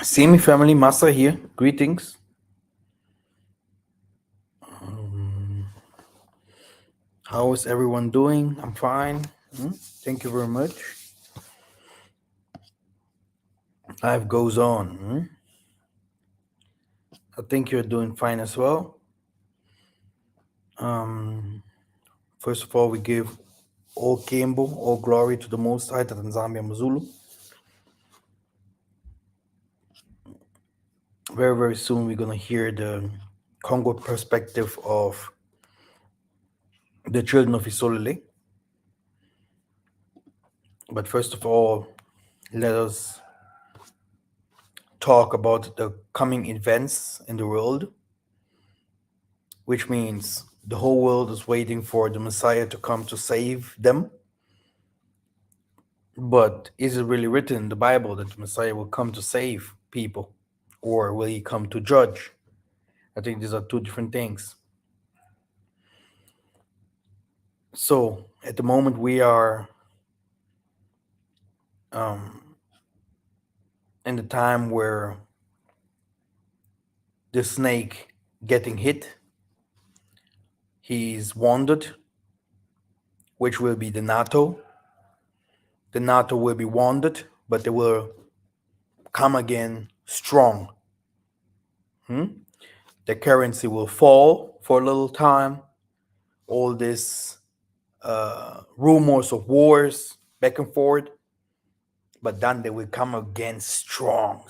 Semi family, Massa here. Greetings. How is everyone doing? I'm fine. Thank you very much. Life goes on. I think you're doing fine as well. First of all, we give all Kimbo, all glory to the Most High, to Tanzania Mazulu. Very, very soon, we're going to hear the Congo perspective of the children of Isolele. But first of all, let us talk about the coming events in the world, which means the whole world is waiting for the Messiah to come to save them. But is it really written in the Bible that the Messiah will come to save people, or will he come to judge? I think these are two different things. So at the moment we are in the time where the snake getting hit, he's wounded, which will be the NATO. The NATO will be wounded, but they will come again strong. The currency will fall for a little time. All this rumors of wars back and forth, but then they will come again strong.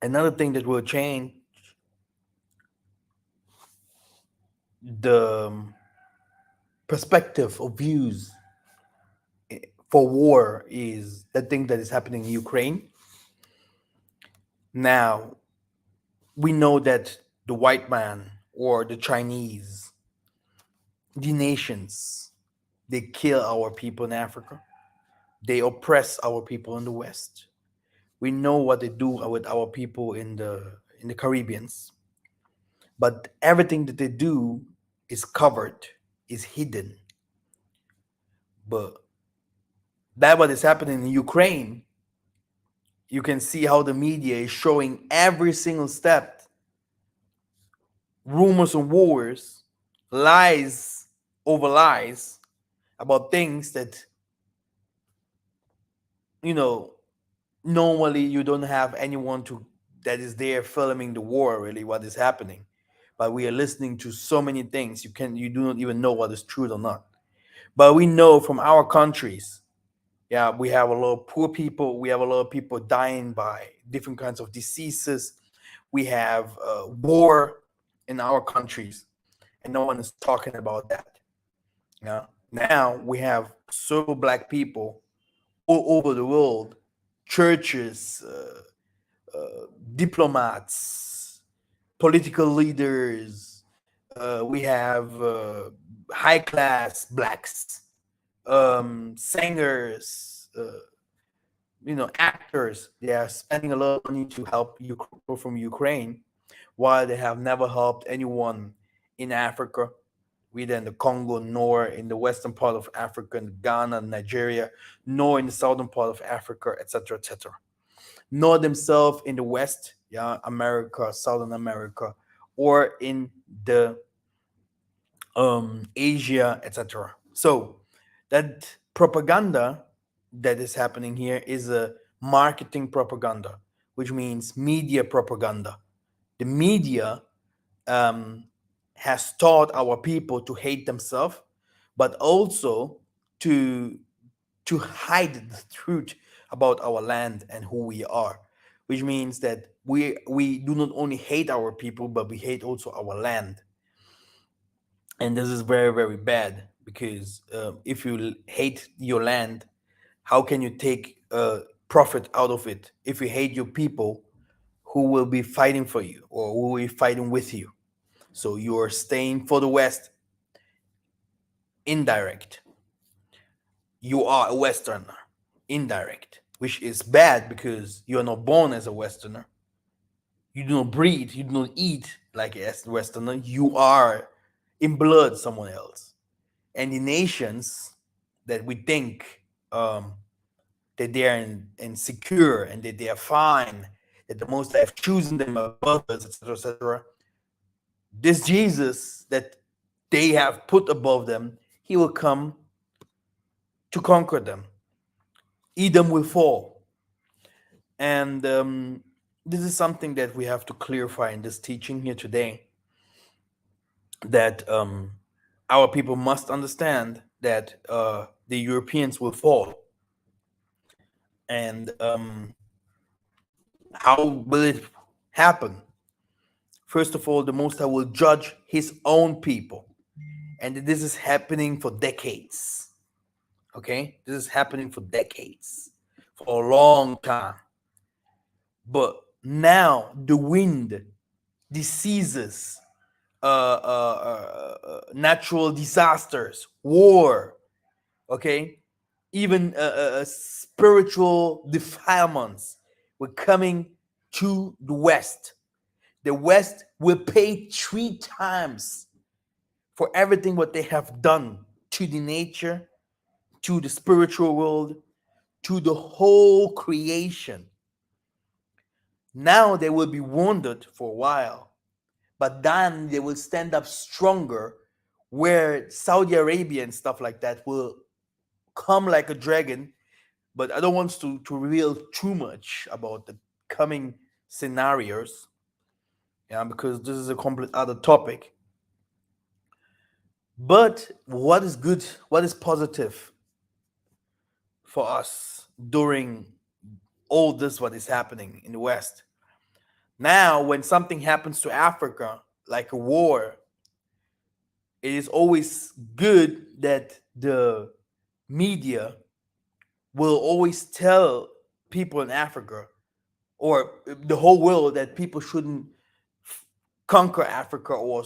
Another thing that will change the perspective of views for war is the thing that is happening in Ukraine. Now, we know that the white man or the Chinese, the nations, they kill our people in Africa. They oppress our people in the West. We know what they do with our people in the Caribbeans. But everything that they do is covered, is hidden. But that what is happening in Ukraine, you can see how the media is showing every single step. Rumors and wars, lies over lies about things that, normally you don't have anyone that is there filming the war, really what is happening. But we are listening to so many things you do not even know what is true or not. But we know from our countries, we have a lot of poor people, we have a lot of people dying by different kinds of diseases, we have war in our countries, and no one is talking about that. Now we have several black people all over the world, churches, diplomats, political leaders. We have high class blacks, singers, actors. They are spending a lot of money to help people from Ukraine, while they have never helped anyone in Africa, whether in the Congo, nor in the western part of Africa, in Ghana, Nigeria, nor in the southern part of Africa, etc., etc. Nor themselves in the West, America, Southern America, or in the Asia, etc. So that propaganda that is happening here is a marketing propaganda, which means media propaganda. The media has taught our people to hate themselves, but also to hide the truth about our land and who we are, which means that we do not only hate our people, but we hate also our land. And this is very, very bad, because if you hate your land, how can you take profit out of it? If you hate your people, who will be fighting for you, or who will be fighting with you? So you are staying for the West, indirect. You are a Westerner, indirect, which is bad, because you are not born as a Westerner. You do not breathe, you do not eat like a Westerner. You are in blood someone else. And the nations that we think that they are in secure and that they are fine, that the Most High have chosen them above others, etc., etc. This Jesus that they have put above them, he will come to conquer them. Edom will fall. And this is something that we have to clarify in this teaching here today, that our people must understand that the Europeans will fall. And how will it happen? First of all, the Most High will judge his own people. And this is happening for decades. Okay? This is happening for decades, for a long time. But now the wind, diseases, natural disasters, war, okay, even spiritual defilements were coming to the West. The West will pay 3 times for everything what they have done to the nature, to the spiritual world, to the whole creation. Now they will be wounded for a while, but then they will stand up stronger, where Saudi Arabia and stuff like that will come like a dragon. But I don't want to reveal too much about the coming scenarios, yeah, because this is a complete other topic. But what is good, what is positive for us during all this, what is happening in the West? Now, when something happens to Africa, like a war, it is always good that the media will always tell people in Africa or the whole world that people shouldn't conquer Africa or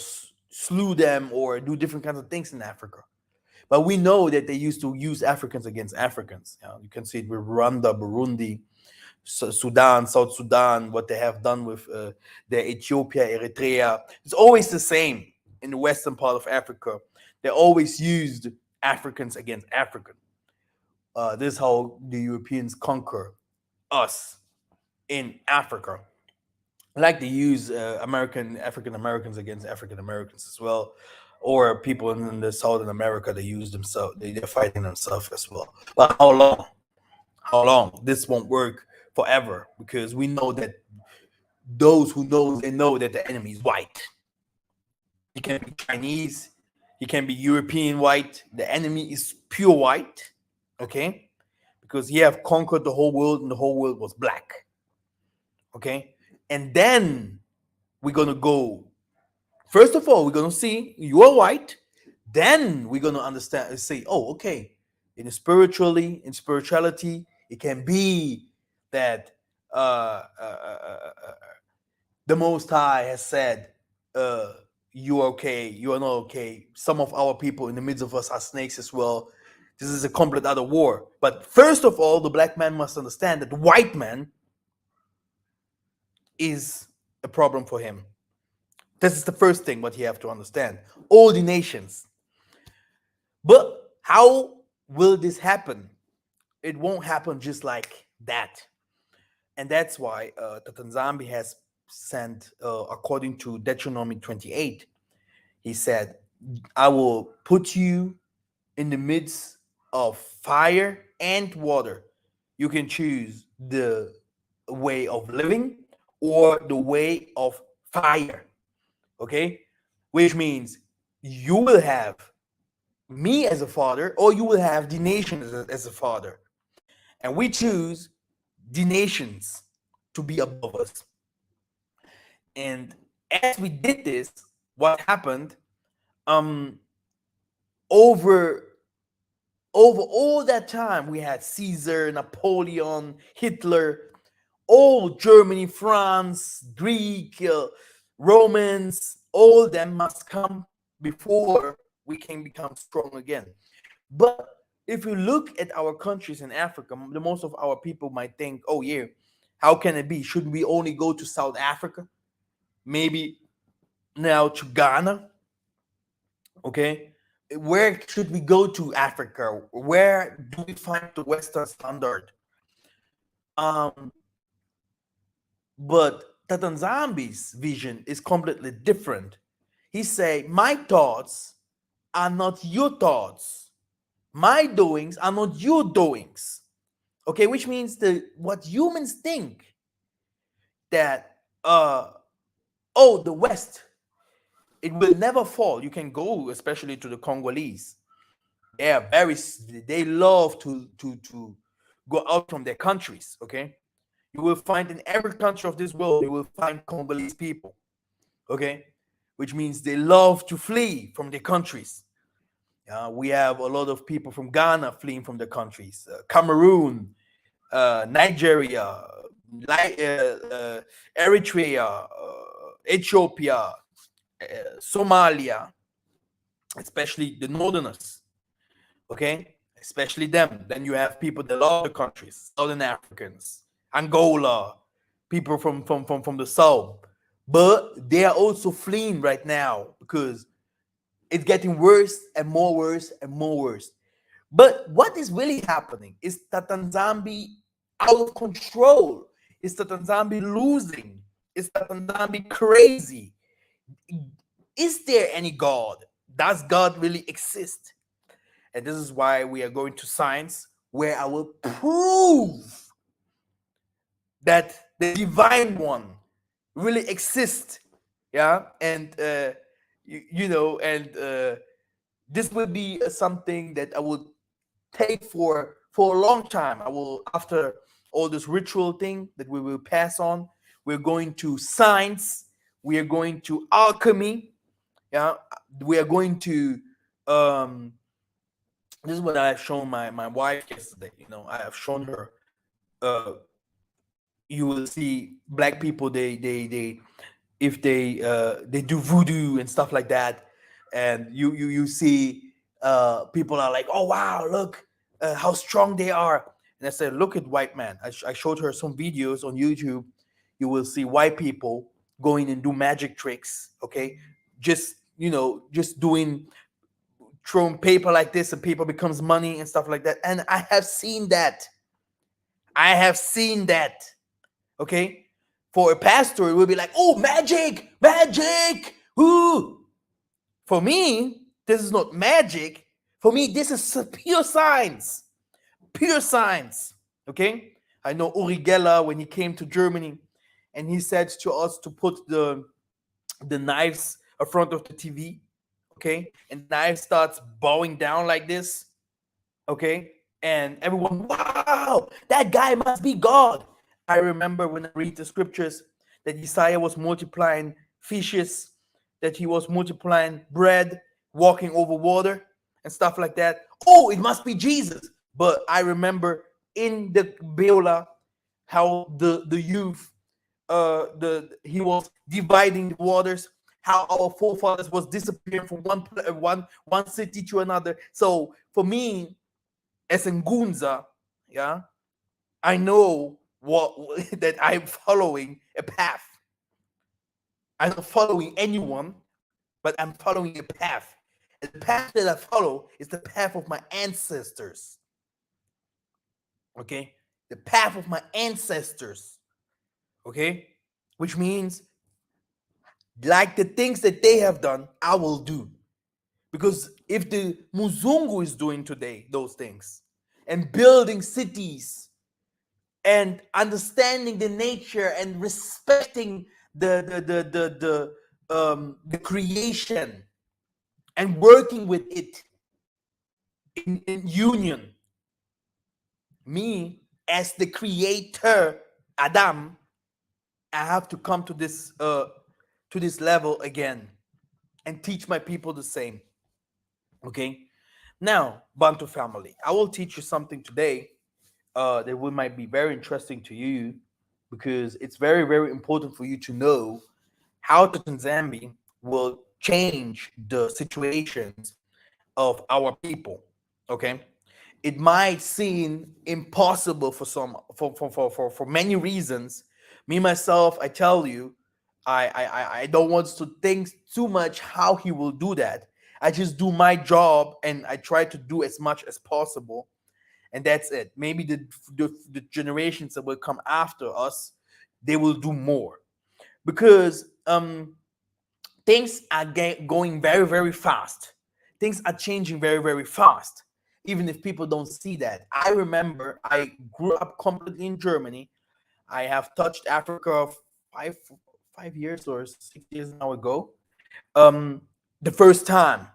slew them or do different kinds of things in Africa. But we know that they used to use Africans against Africans. You can see it with Rwanda, Burundi, Sudan, South Sudan, what they have done with the Ethiopia, Eritrea. It's always the same in the western part of Africa. They always used Africans against Africans. This is how the Europeans conquer us in Africa. Like they use African Americans against African Americans as well, or people in the Southern America, they use themselves. They're fighting themselves as well. But how long? How long? This won't work forever, because we know that those who knows, they know that the enemy is white. He can be Chinese, he can be European white. The enemy is pure white, okay? Because he have conquered the whole world, and the whole world was black, okay? And then we're gonna go. First of all, we're gonna see you are white. Then we're gonna understand and say, oh, okay. In spirituality, it can be that the Most High has said, "You are okay. You are not okay." Some of our people in the midst of us are snakes as well. This is a complete other war. But first of all, the black man must understand that the white man is a problem for him. This is the first thing what you have to understand. All the nations. But how will this happen? It won't happen just like that. And that's why Tatanzambi has sent, according to Deuteronomy 28, he said, I will put you in the midst of fire and water. You can choose the way of living or the way of fire. Okay? Which means you will have me as a father, or you will have the nation as a father. And we choose the nations to be above us. And as we did this, what happened? Over all that time, we had Caesar, Napoleon, Hitler, all Germany, France, Greek, Romans, all them must come before we can become strong again. But if you look at our countries in Africa, the most of our people might think, oh yeah, how can it be? Shouldn't we only go to South Africa? Maybe now to Ghana? Okay. Where should we go to Africa? Where do we find the Western standard? Um, but Tatanzambi's vision is completely different. He say, my thoughts are not your thoughts. My doings are not your doings. Okay, which means the what humans think that the West, it will never fall. You can go especially to the Congolese. They are very, they love to go out from their countries. Okay, you will find in every country of this world you will find Congolese people. Okay, which means they love to flee from their countries. We have a lot of people from Ghana fleeing from their countries, Cameroon, Nigeria, Eritrea, Ethiopia, Somalia, especially the northerners. Okay, especially them. Then you have people that love the countries, Southern Africans, Angola, people from the south. But they are also fleeing right now because it's getting worse and more worse and more worse. But what is really happening is Tatanzambi out of control. Is Tatanzambi losing? Is Tatanzambi crazy? Is there any God? Does God really exist? And this is why we are going to science, where I will prove that the divine one really exists. Yeah, and this will be something that I will take for a long time. I will, after all this ritual thing that we will pass on, we're going to science, we are going to alchemy. Yeah, we are going to um this is what I have shown my wife yesterday. I have shown her. uh you will see black people, they if they do voodoo and stuff like that, and you see people are like, oh wow, look how strong they are. And I said, look at white man. I showed her some videos on YouTube. You will see white people going and do magic tricks. Okay, just just doing, throwing paper like this and paper becomes money and stuff like that. And I have seen that. I have seen that. Okay, for a pastor it will be like, oh, magic, magic. Ooh. For me, this is not magic. For me, this is pure science. Pure science. Okay, I know Uri Geller, when he came to Germany, and he said to us to put the knives in front of the TV. Okay, and the knife starts bowing down like this. Okay, and everyone, wow, that guy must be God. I remember when I read the scriptures that Isaiah was multiplying fishes, that he was multiplying bread, walking over water and stuff like that. Oh, it must be Jesus. But I remember in the Beulah how the youth, the he was dividing the waters, how our forefathers was disappearing from one city to another. So for me, as Ngunza, yeah, I know what that I'm following a path. I'm not following anyone, but I'm following a path. And the path that I follow is the path of my ancestors. Okay? The path of my ancestors. Okay? Which means, like the things that they have done, I will do. Because if the Muzungu is doing today those things and building cities and understanding the nature and respecting the creation and working with it in union, me as the creator Adam, I have to come to this level again and teach my people the same. Okay, now Bantu family, I will teach you something today that might be very interesting to you, because it's very, very important for you to know how the Tanzania will change the situations of our people. Okay, it might seem impossible for some, for many reasons. Me myself, I tell you, I don't want to think too much how he will do that. I just do my job and I try to do as much as possible. and that's it. Maybe the generations that will come after us, they will do more, because things are going very, very fast. Things are changing very, very fast, even if people don't see that. I remember I grew up completely in Germany. I have touched Africa five 5 years or 6 years now ago. Um, the first time.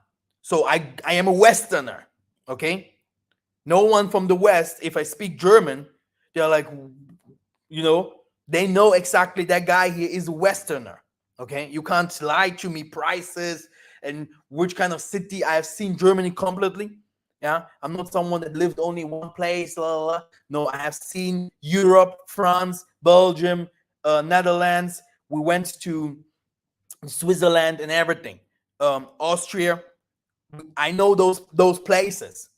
So I am a Westerner. Okay, no one from the West. If I speak German, they're like, they know exactly that guy here is a Westerner. Okay, you can't lie to me prices and which kind of city. I have seen Germany completely. Yeah, I'm not someone that lived only one place. La, la, la. No, I have seen Europe, France, Belgium, Netherlands. We went to Switzerland and everything. Austria. I know those places.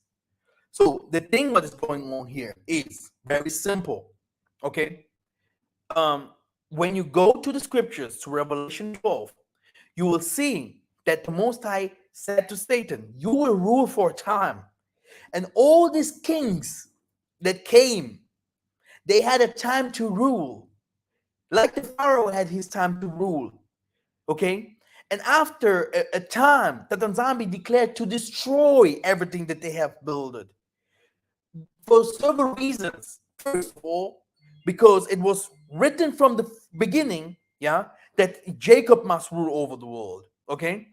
So the thing what is going on here is very simple. Okay. When you go to the scriptures, to Revelation 12, you will see that the Most High said to Satan, you will rule for a time. And all these kings that came, they had a time to rule. Like the Pharaoh had his time to rule. Okay? And after a time, Tatanzambi declared to destroy everything that they have built. For several reasons. First of all, because it was written from the beginning, yeah, that Jacob must rule over the world. Okay,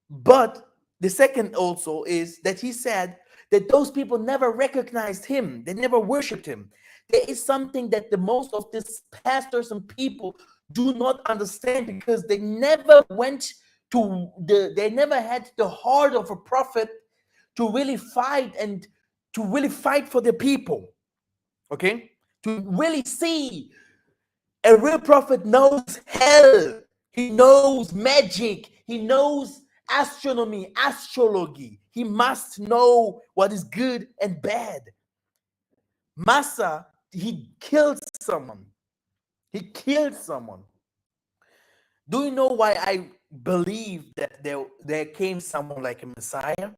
but the second also is that he said that those people never recognized him, they never worshipped him. There is something that the most of these pastors and people do not understand, because they never went they never had the heart of a prophet to really fight and to really fight for the people. Okay, to really see a real prophet knows hell, he knows magic, he knows astronomy, astrology. He must know what is good and bad. Massa, he killed someone. He killed someone. Do you know why I believe that there came someone like a Messiah?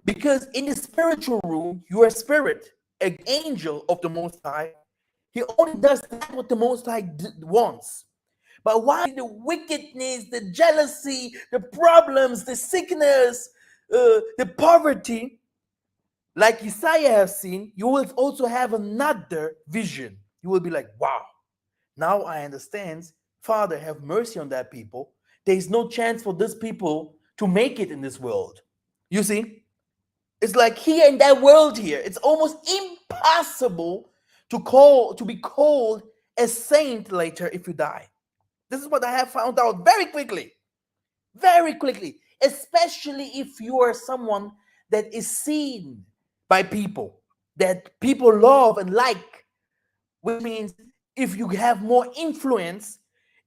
Because in the spiritual room, you are a spirit, an angel of the Most High. He only does that what the Most High wants. But why the wickedness, the jealousy, the problems, the sickness, the poverty, like Isaiah has seen, you will also have another vision. You will be like, wow, now I understand. Father, have mercy on that people. There is no chance for these people to make it in this world. You see? It's like here in that world here, it's almost impossible to be called a saint later if you die. This is what I have found out very quickly. Very quickly. Especially if you are someone that is seen by people, that people love and like, which means if you have more influence,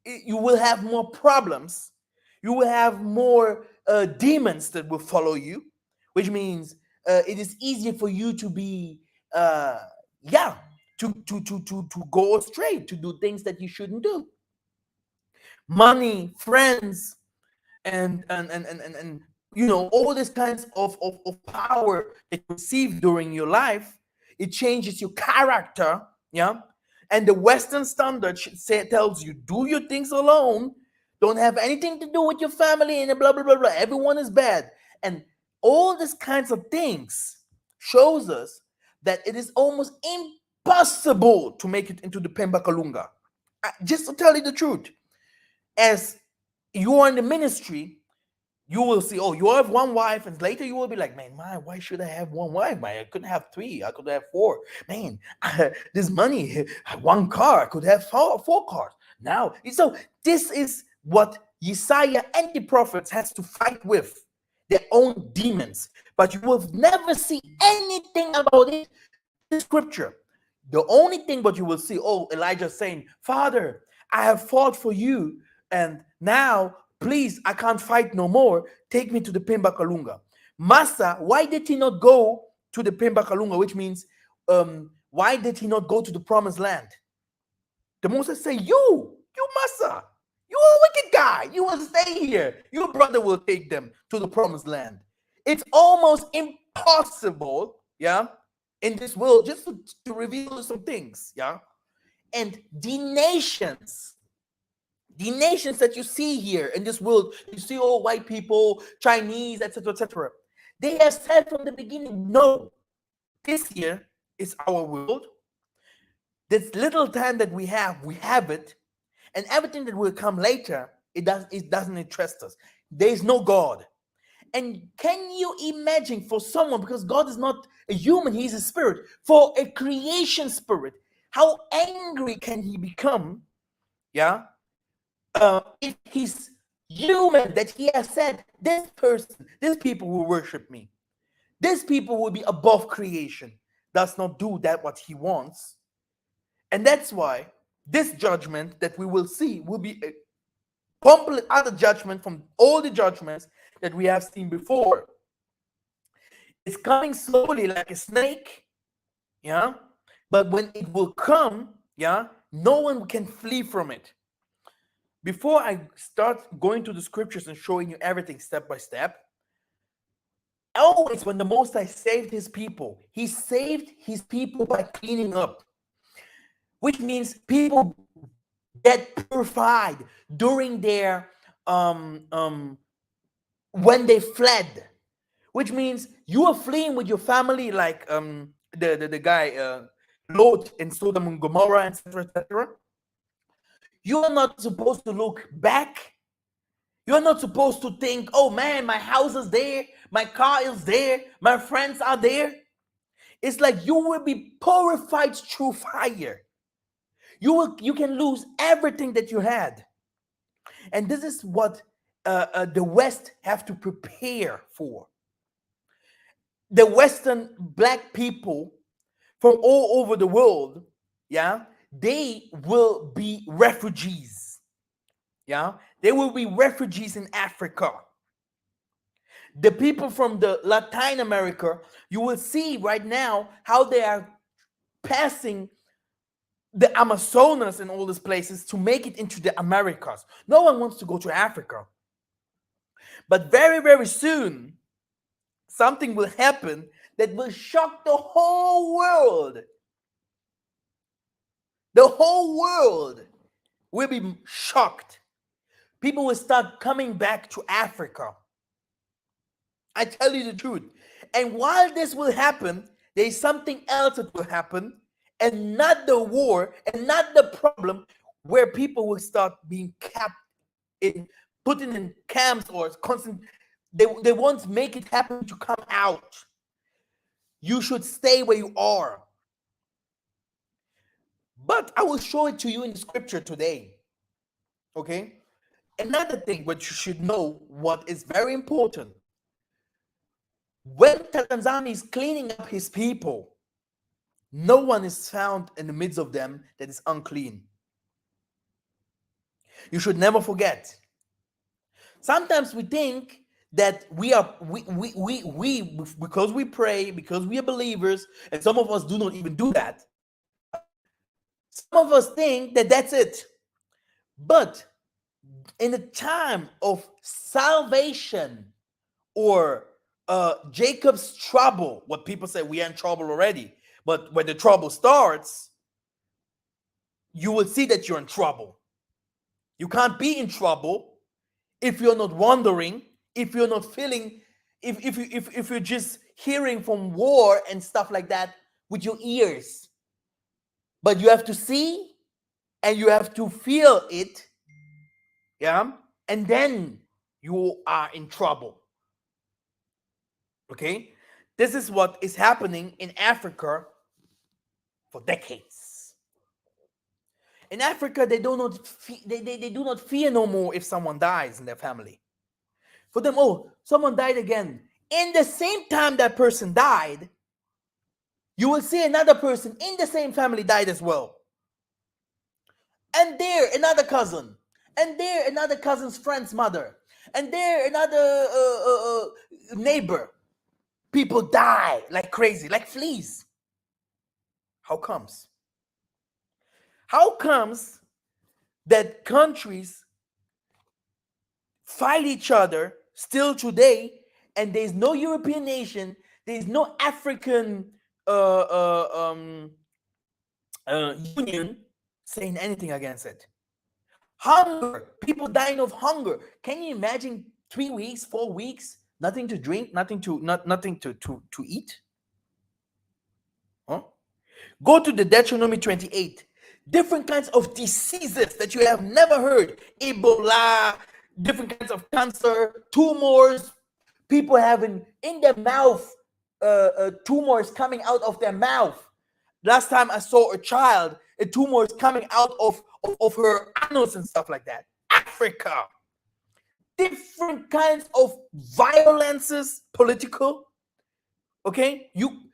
you will have more problems. You will have more demons that will follow you, which means it is easier for you to be, yeah, to go astray, to do things that you shouldn't do. Money, friends, and all these kinds of power that you receive during your life, it changes your character. Yeah, and the Western standard tells you do your things alone, don't have anything to do with your family, and blah blah blah blah, everyone is bad, and all these kinds of things shows us that it is almost impossible to make it into the Pemba Kalunga. Just to tell you the truth, as you are in the ministry, you will see, oh, you have one wife, and later you will be like, man, why should I have one wife? Man, I couldn't have three, I could have four. Man, this money, one car, I could have four cars. Now, so this is what Isaiah and the prophets has to fight with, their own demons. But you will never see anything about it in the scripture. The only thing what you will see, oh, Elijah saying, Father, I have fought for you, and now please, I can't fight no more. Take me to the Pemba Kalunga. Massa, why did he not go to the Pemba Kalunga? Which means, why did he not go to the promised land? The Moses say, you Massa, you are a wicked guy. You will stay here. Your brother will take them to the promised land. It's almost impossible, yeah, in this world, just to reveal some things, yeah. And the nations that you see here in this world, you see all white people, Chinese, etc., etc. They have said from the beginning, no, this here is our world. This little time that we have it, and everything that will come later, it doesn't interest us. There is no God. And can you imagine for someone, because God is not a human, he's a spirit, for a creation spirit, how angry can he become? Yeah. If he's human, that he has said, this person, these people will worship me. These people will be above creation. Does not do that what he wants. And that's why this judgment that we will see will be a complete other judgment from all the judgments that we have seen before. It's coming slowly like a snake, yeah. But when it will come, yeah, no one can flee from it. Before I start going to the scriptures and showing you everything step by step, always when the Most High saved his people, he saved his people by cleaning up, which means people get purified during their when they fled, which means you are fleeing with your family, like the guy Lot in Sodom and Gomorrah, etc., etc. You are not supposed to look back. You're not supposed to think, oh man, my house is there, my car is there, my friends are there. It's like you will be purified through fire. You can lose everything that you had. And this is what the West have to prepare for. The Western black people from all over the world, yeah, they will be refugees. Yeah, they will be refugees in Africa. The people from the Latin America, you will see right now how they are passing the Amazonas and all these places to make it into the Americas. No one wants to go to Africa. But very, very soon, something will happen that will shock the whole world. The whole world will be shocked. People will start coming back to Africa. I tell you the truth. And while this will happen, there is something else that will happen, and not the war and not the problem, where people will start being kept in, put in camps or constant. They won't make it happen to come out. You should stay where you are. But I will show it to you in the scripture today. Okay? Another thing what you should know, what is very important. When Tanzania is cleaning up his people, no one is found in the midst of them that is unclean. You should never forget. Sometimes we think that we because we pray, because we are believers, and some of us do not even do that. Some of us think that that's it. But in the time of salvation or Jacob's trouble, what people say, we are in trouble already. But when the trouble starts, you will see that you're in trouble. You can't be in trouble if you're not wondering, if you're not feeling, if you're just hearing from war and stuff like that with your ears. But you have to see and you have to feel it, yeah, and then you are in trouble. Okay, this is what is happening in Africa for decades. In Africa, they do not they do not fear no more if someone dies in their family. For them, oh, someone died again. In the same time that person died, you will see another person in the same family died as well. And there, another cousin. And there, another cousin's friend's mother. And there, another neighbor. People die like crazy, like fleas. How comes? How comes that countries fight each other still today, and there's no European nation, there's no African union saying anything against it. Hunger, people dying of hunger. Can you imagine 3 weeks, 4 weeks, nothing to drink, nothing to eat? Huh? Go to the Deuteronomy 28. Different kinds of diseases that you have never heard. Ebola, different kinds of cancer, tumors, people having in their mouth, tumors coming out of their mouth. Last time I saw a child, a tumor is coming out of her anus and stuff like that. Africa. Different kinds of violences, political. Okay, you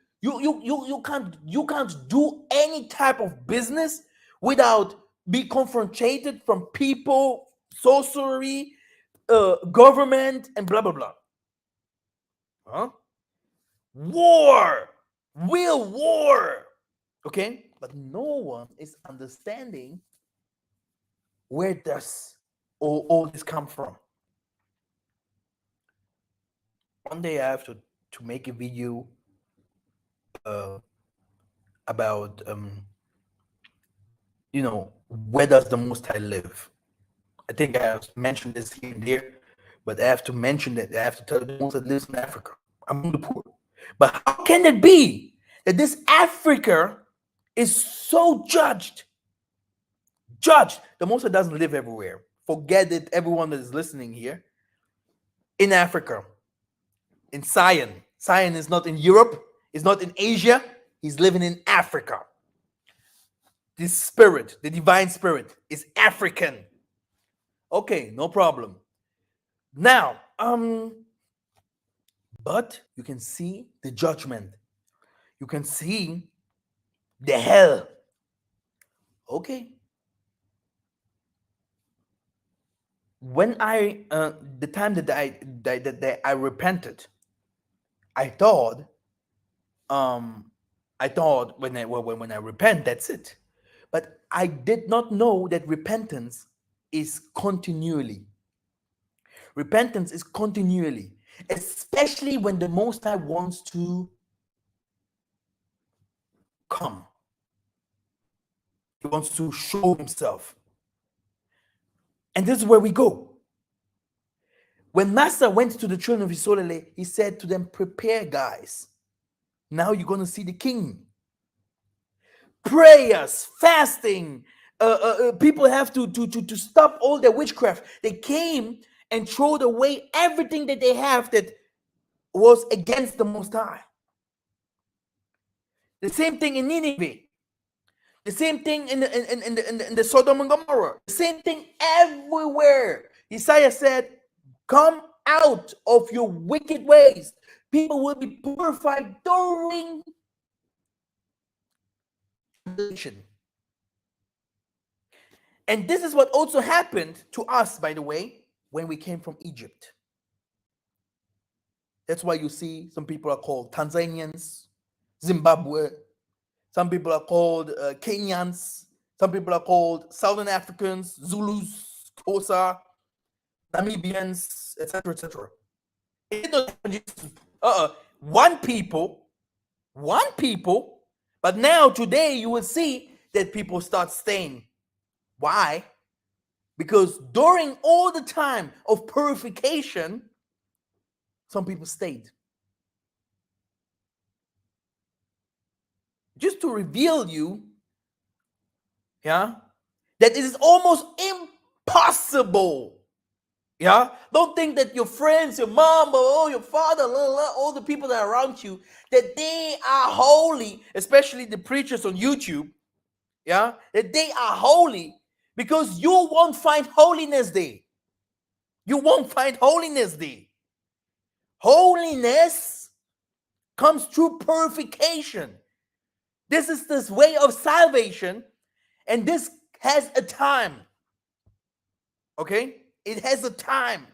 can't do any type of business without be confronted from people, sorcery, government, and blah blah blah. Huh? War, real war. Okay, but no one is understanding where does all this come from. One day I have to make a video uh, about where does the Most High live. I think I have mentioned this here and there, but I have to mention that I have to tell the Most High lives in Africa among the poor. But how can it be that this Africa is so judged? Judged. The Most High doesn't live everywhere. Forget it, everyone that is listening here. In Africa, in Zion. Zion is not in Europe, it's not in Asia, he's living in Africa. This spirit, the divine spirit, is African. Okay, no problem. Now, but you can see the judgment. You can see the hell. Okay. When the time that I repented, I thought, when I repent, that's it. But I did not know that repentance is continually. Repentance is continually, especially when the Most High wants to come. He wants to show himself. And this is where we go. When Massa went to the children of Israel, he said to them, prepare, guys. Now you're going to see the king. Prayers, fasting. People have to stop all their witchcraft. They came and threw away everything that they have that was against the Most High. The same thing in Nineveh. The same thing in the Sodom and Gomorrah. The same thing everywhere. Isaiah said, come out of your wicked ways. People will be purified during tribulation. And this is what also happened to us, by the way, when we came from Egypt. That's why you see some people are called Tanzanians, Zimbabwe. Some people are called Kenyans. Some people are called Southern Africans, Zulus, Xhosa, Namibians, etc., etc. It doesn't happen just one people, but now today you will see that people start staying. Why? Because during all the time of purification, some people stayed. Just to reveal you, that it is almost impossible. Don't think that your friends, your mom, or your father, all the people that are around you, that they are holy, especially the preachers on YouTube, that they are holy, because you won't find holiness there. You won't find holiness there. Holiness comes through purification. This is this way of salvation, and this has a time. Okay? It has a time.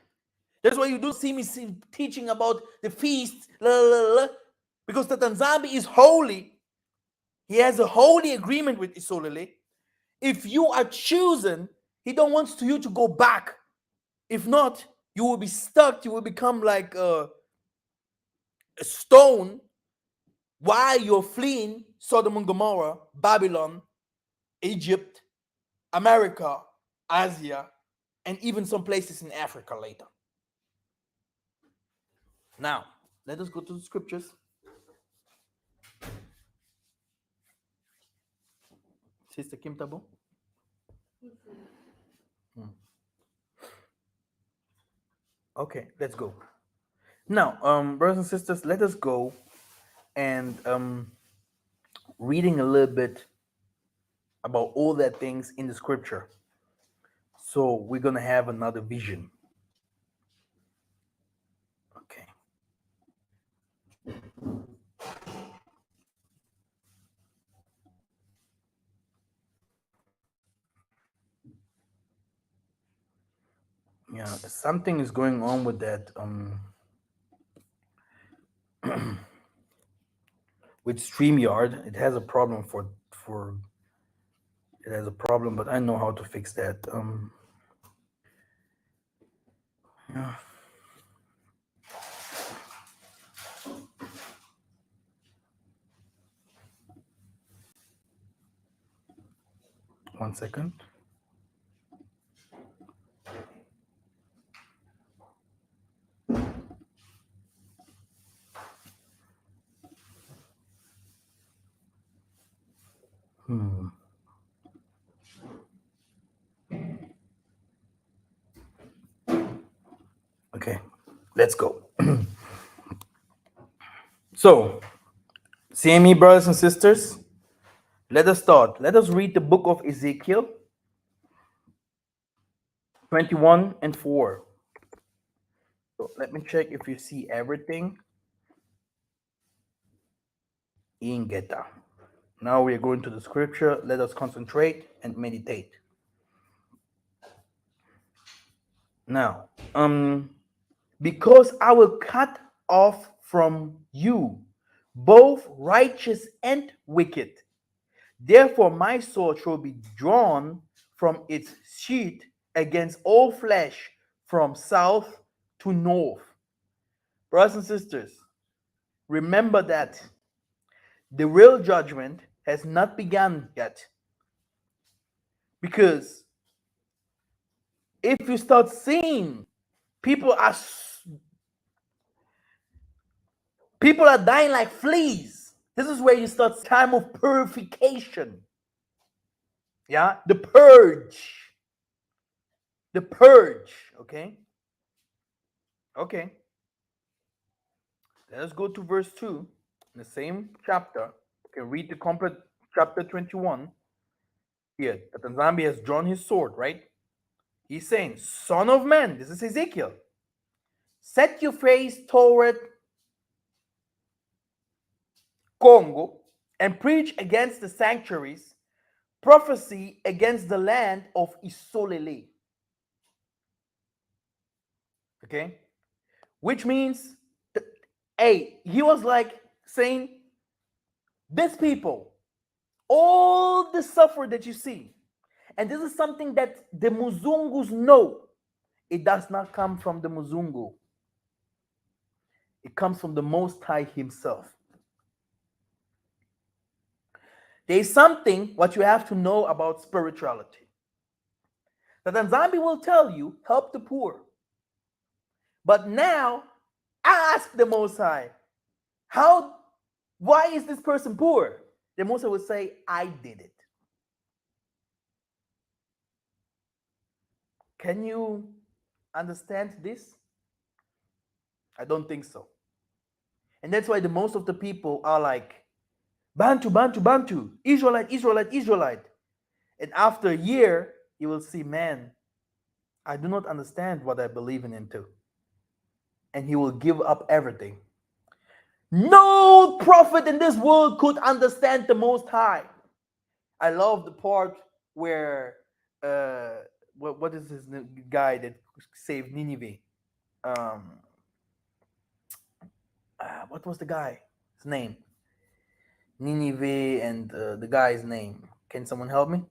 That's why you don't see me teaching about the feast, because the Tanzania is holy. He has a holy agreement with Isolele. If you are chosen, he don't want you to go back. If not, you will be stuck. You will become like a stone While you're fleeing Sodom and Gomorrah, Babylon, Egypt, America, Asia, and even some places in Africa later. Now, let us go to the scriptures. Sister Kim Tabo. Okay, let's go. Now, brothers and sisters, let us go and reading a little bit about all that things in the scripture. So we're gonna have another vision. Okay. Yeah, something is going on with that. With StreamYard, it has a problem for it has a problem, but I know how to fix that. Yeah, 1 second. Hmm. Okay, let's go. So, see me, brothers and sisters. Let us start. Let us read the book of Ezekiel 21 and 4. So let me check if you see everything in Geta. Now we are going to the scripture. Let us concentrate and meditate. Now, because I will cut off from you both righteous and wicked. Therefore, my sword shall be drawn from its sheath against all flesh from south to north. Brothers and sisters, remember that the real judgment has not begun yet. Because if you start seeing people are people are dying like fleas, this is where you start time of purification. Yeah, the purge. The purge. Okay. Okay. Let us go to verse 2 in the same chapter. You can read the complete chapter 21. Here, the Tanzambi has drawn his sword, right? He's saying, Son of man, this is Ezekiel, set your face toward Congo and preach against the sanctuaries, prophecy against the land of Isolele. Okay? Which means, hey, he was like saying, this people, all the suffering that you see, and this is something that the Muzungus know, it does not come from the Muzungu. It comes from the Most High himself. There is something what you have to know about spirituality. The Tanzambi will tell you, help the poor. But now, ask the Most High, why is this person poor? The Most High will say, I did it. Can you understand this? I don't think so. And that's why the most of the people are like, Bantu, Bantu, Bantu, Israelite, Israelite, Israelite. And after a year, you will see, man, I do not understand what I believe in too. And he will give up everything. No prophet in this world could understand the Most High. I love the part where what is his guy that saved Nineveh? What was the guy's name? Nineveh and the guy's name. Can someone help me?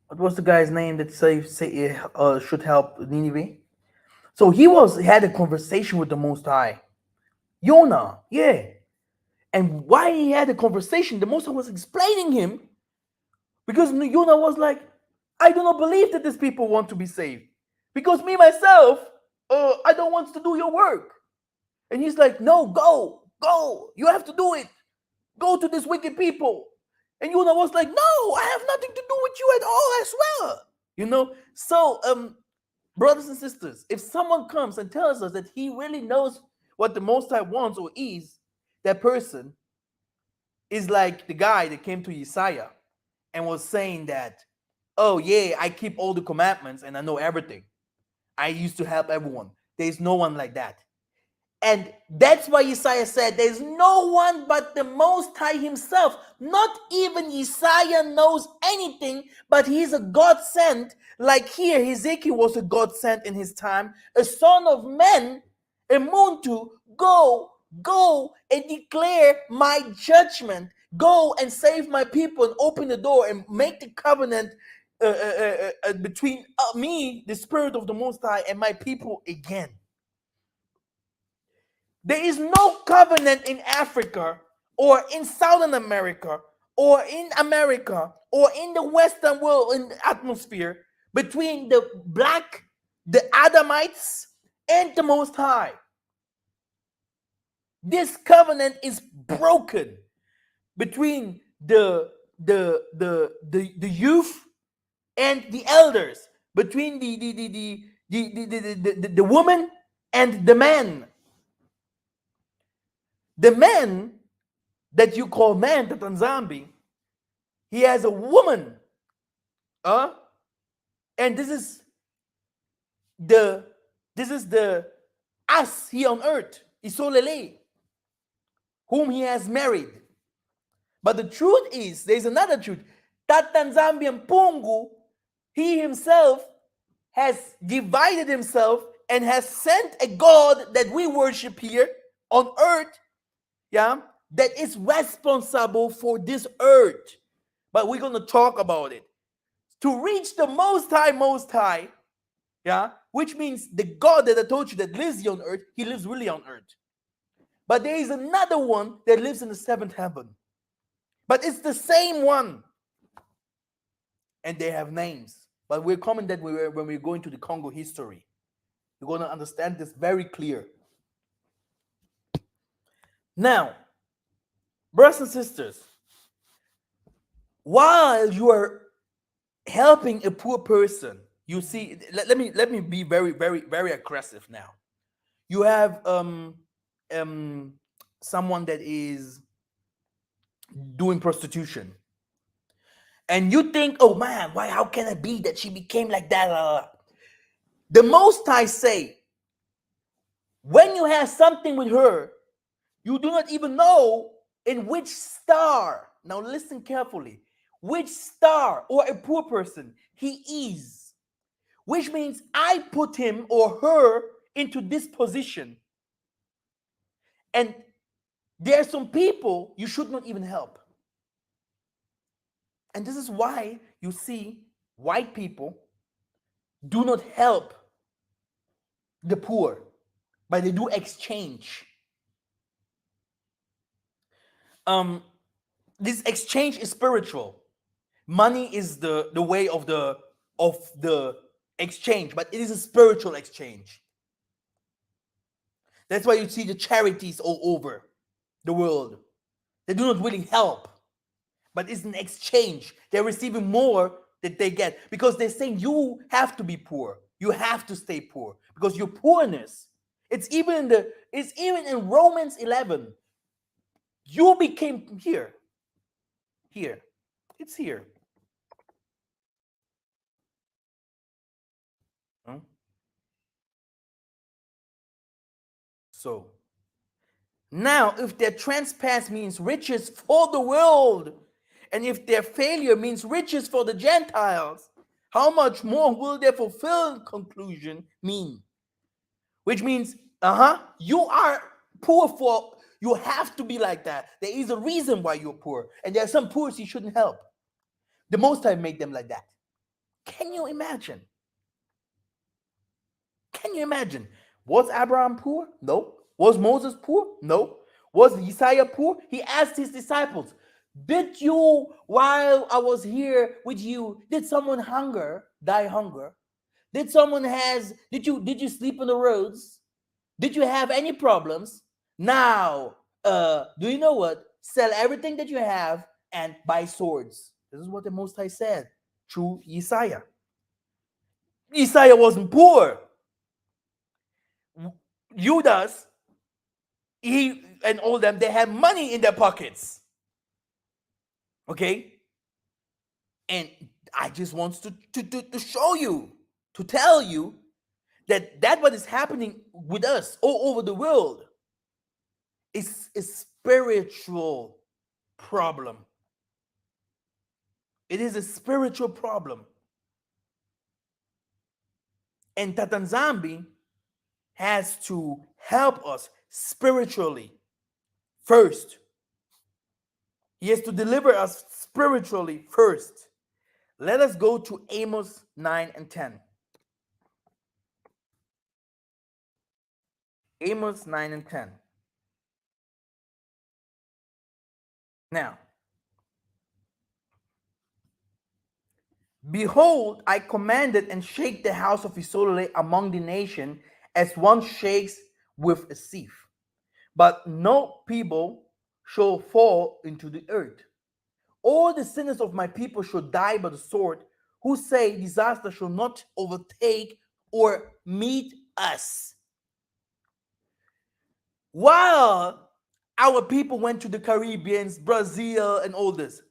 What was the guy's name that should help Nineveh? So had a conversation with the Most High. Yonah, yeah. And why he had a conversation, the Most High was explaining him, because Yonah was like, I do not believe that these people want to be saved. Because me, myself, I don't want to do your work. And he's like, no, go. You have to do it. Go to these wicked people. And Yonah was like, no, I have nothing to do with you at all as well. So, brothers and sisters, if someone comes and tells us that he really knows what the Most High wants or is, that person is like the guy that came to Isaiah and was saying that, oh yeah, I keep all the commandments and I know everything. I used to help everyone. There's no one like that. And that's why Isaiah said, there's no one but the Most High himself. Not even Isaiah knows anything, but he's a God sent. Like here, Ezekiel was a God sent in his time. A son of man, a muntu, go and declare my judgment. Go and save my people and open the door and make the covenant between me, the Spirit of the Most High, and my people again. There is no covenant in Africa or in Southern America or in America or in the Western world, in the atmosphere, between the Adamites, and the Most High. This covenant is broken between the youth and the elders, between the woman and the man. The man that you call man, the Tanzambi, he has a woman. And this is the us here on earth, Isolele, whom he has married. But the truth is, there's another truth. That Tanzambian Pungu, he himself has divided himself and has sent a God that we worship here on earth, yeah, that is responsible for this earth. But we're going to talk about it. To reach the Most High, yeah, which means the God that I told you that lives here on earth, he lives really on earth. But there is another one that lives in the seventh heaven. But it's the same one. And they have names. But we're coming that when we're going to the Congo history. You're going to understand this very clear. Now, brothers and sisters, while you are helping a poor person, you see, let me be very, very, very aggressive now. You have someone that is doing prostitution, and you think, oh man, why? How can it be that she became like that? The Most High say, when you have something with her, you do not even know in which star. Now listen carefully. Which star or a poor person he is. Which means I put him or her into this position. And there are some people you should not even help. And this is why you see white people do not help the poor, but they do exchange. This exchange is spiritual. Money is the way of the exchange, but it is a spiritual exchange. That's why you see the charities all over the world. They do not really help, but it's an exchange. They're receiving more that they get because they're saying you have to be poor. You have to stay poor because your poorness. It's even in Romans 11. You became here. It's here. Huh? So now, if their trespass means riches for the world, and if their failure means riches for the Gentiles, how much more will their fulfilled conclusion mean? Which means, you are poor for, you have to be like that. There is a reason why you're poor, and there are some poor you shouldn't help. The Most High made them like that. Can you imagine? Can you imagine? Was Abraham poor? No. Was Moses poor? No. Was Isaiah poor? He asked his disciples, did you, while I was here with you, did someone die hunger? Did you sleep on the roads? Did you have any problems? Now, do you know what? Sell everything that you have and buy swords. This is what the Most High said through Isaiah. Isaiah wasn't poor. Judas, he and all them, they had money in their pockets. Okay? And I just want to show you, to tell you that what is happening with us all over the world is a spiritual problem. It is a spiritual problem. And Tatanzambi has to help us spiritually first. He has to deliver us spiritually first. Let us go to Amos 9 and 10. Amos 9 and 10. Now, behold, I commanded and shake the house of Israel among the nation as one shakes with a sieve. But no people shall fall into the earth. All the sinners of my people shall die by the sword, who say disaster shall not overtake or meet us. While our people went to the Caribbean, Brazil, and all this,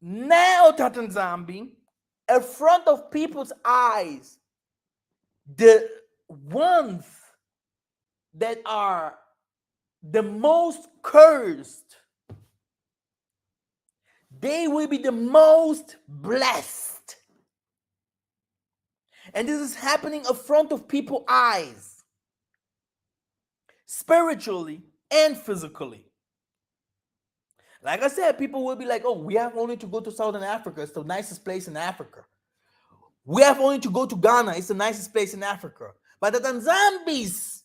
now Tatanzambi, in front of people's eyes, the ones that are the most cursed, they will be the most blessed. And this is happening in front of people's eyes, spiritually and physically. Like I said, people will be like, oh, we have only to go to Southern Africa. It's the nicest place in Africa. We have only to go to Ghana. It's the nicest place in Africa. But the Tanzambi's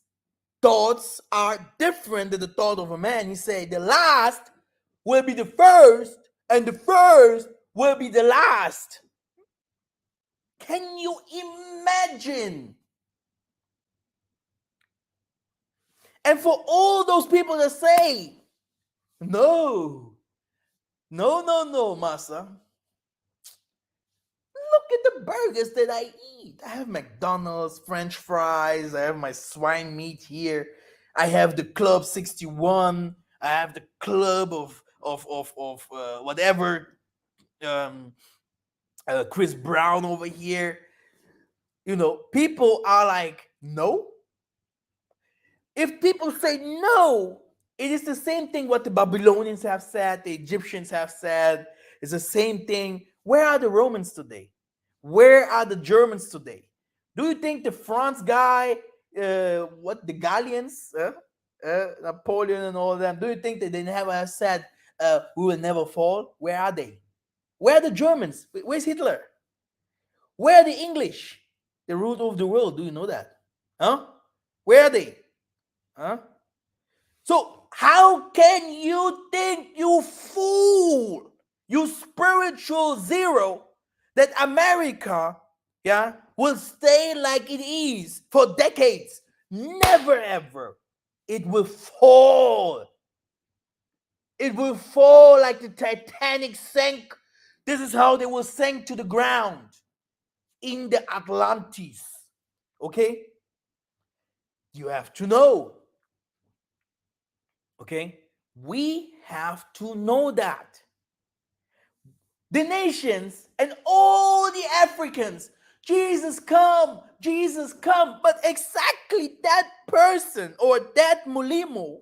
thoughts are different than the thought of a man. He said the last will be the first, and the first will be the last. Can you imagine? And for all those people that say, no, Massa. Look at the burgers that I eat. I have McDonald's, French fries. I have my swine meat here. I have the Club 61. I have the club of whatever. Chris Brown over here. You know, people are like, no. If people say no, it is the same thing what the Babylonians have said, the Egyptians have said. It's the same thing. Where are the Romans today? Where are the Germans today? Do you think the France guy, the Gallians, Napoleon and all of them, do you think that they never said, we will never fall? Where are they? Where are the Germans? Where's Hitler? Where are the English? The root of the world. Do you know that? Huh? Where are they? Huh? So how can you think, you fool, you spiritual zero, that America, will stay like it is for decades? Never ever. It will fall. It will fall like the Titanic sank. This is how they will sink to the ground in the Atlantis. Okay? You have to know. Okay? We have to know that. The nations and all the Africans, Jesus come, Jesus come. But exactly that person or that Mulimo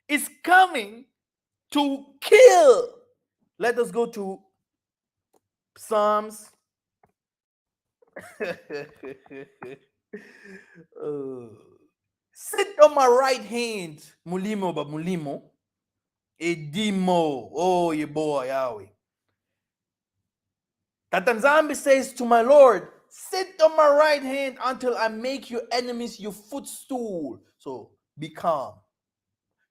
is coming to kill. Let us go to Psalms. Sit on my right hand, Mulimo, but Mulimo. Edimo. Oh, your boy, Yahweh. Tatanzambi says to my Lord, Sit on my right hand until I make your enemies your footstool. So be calm.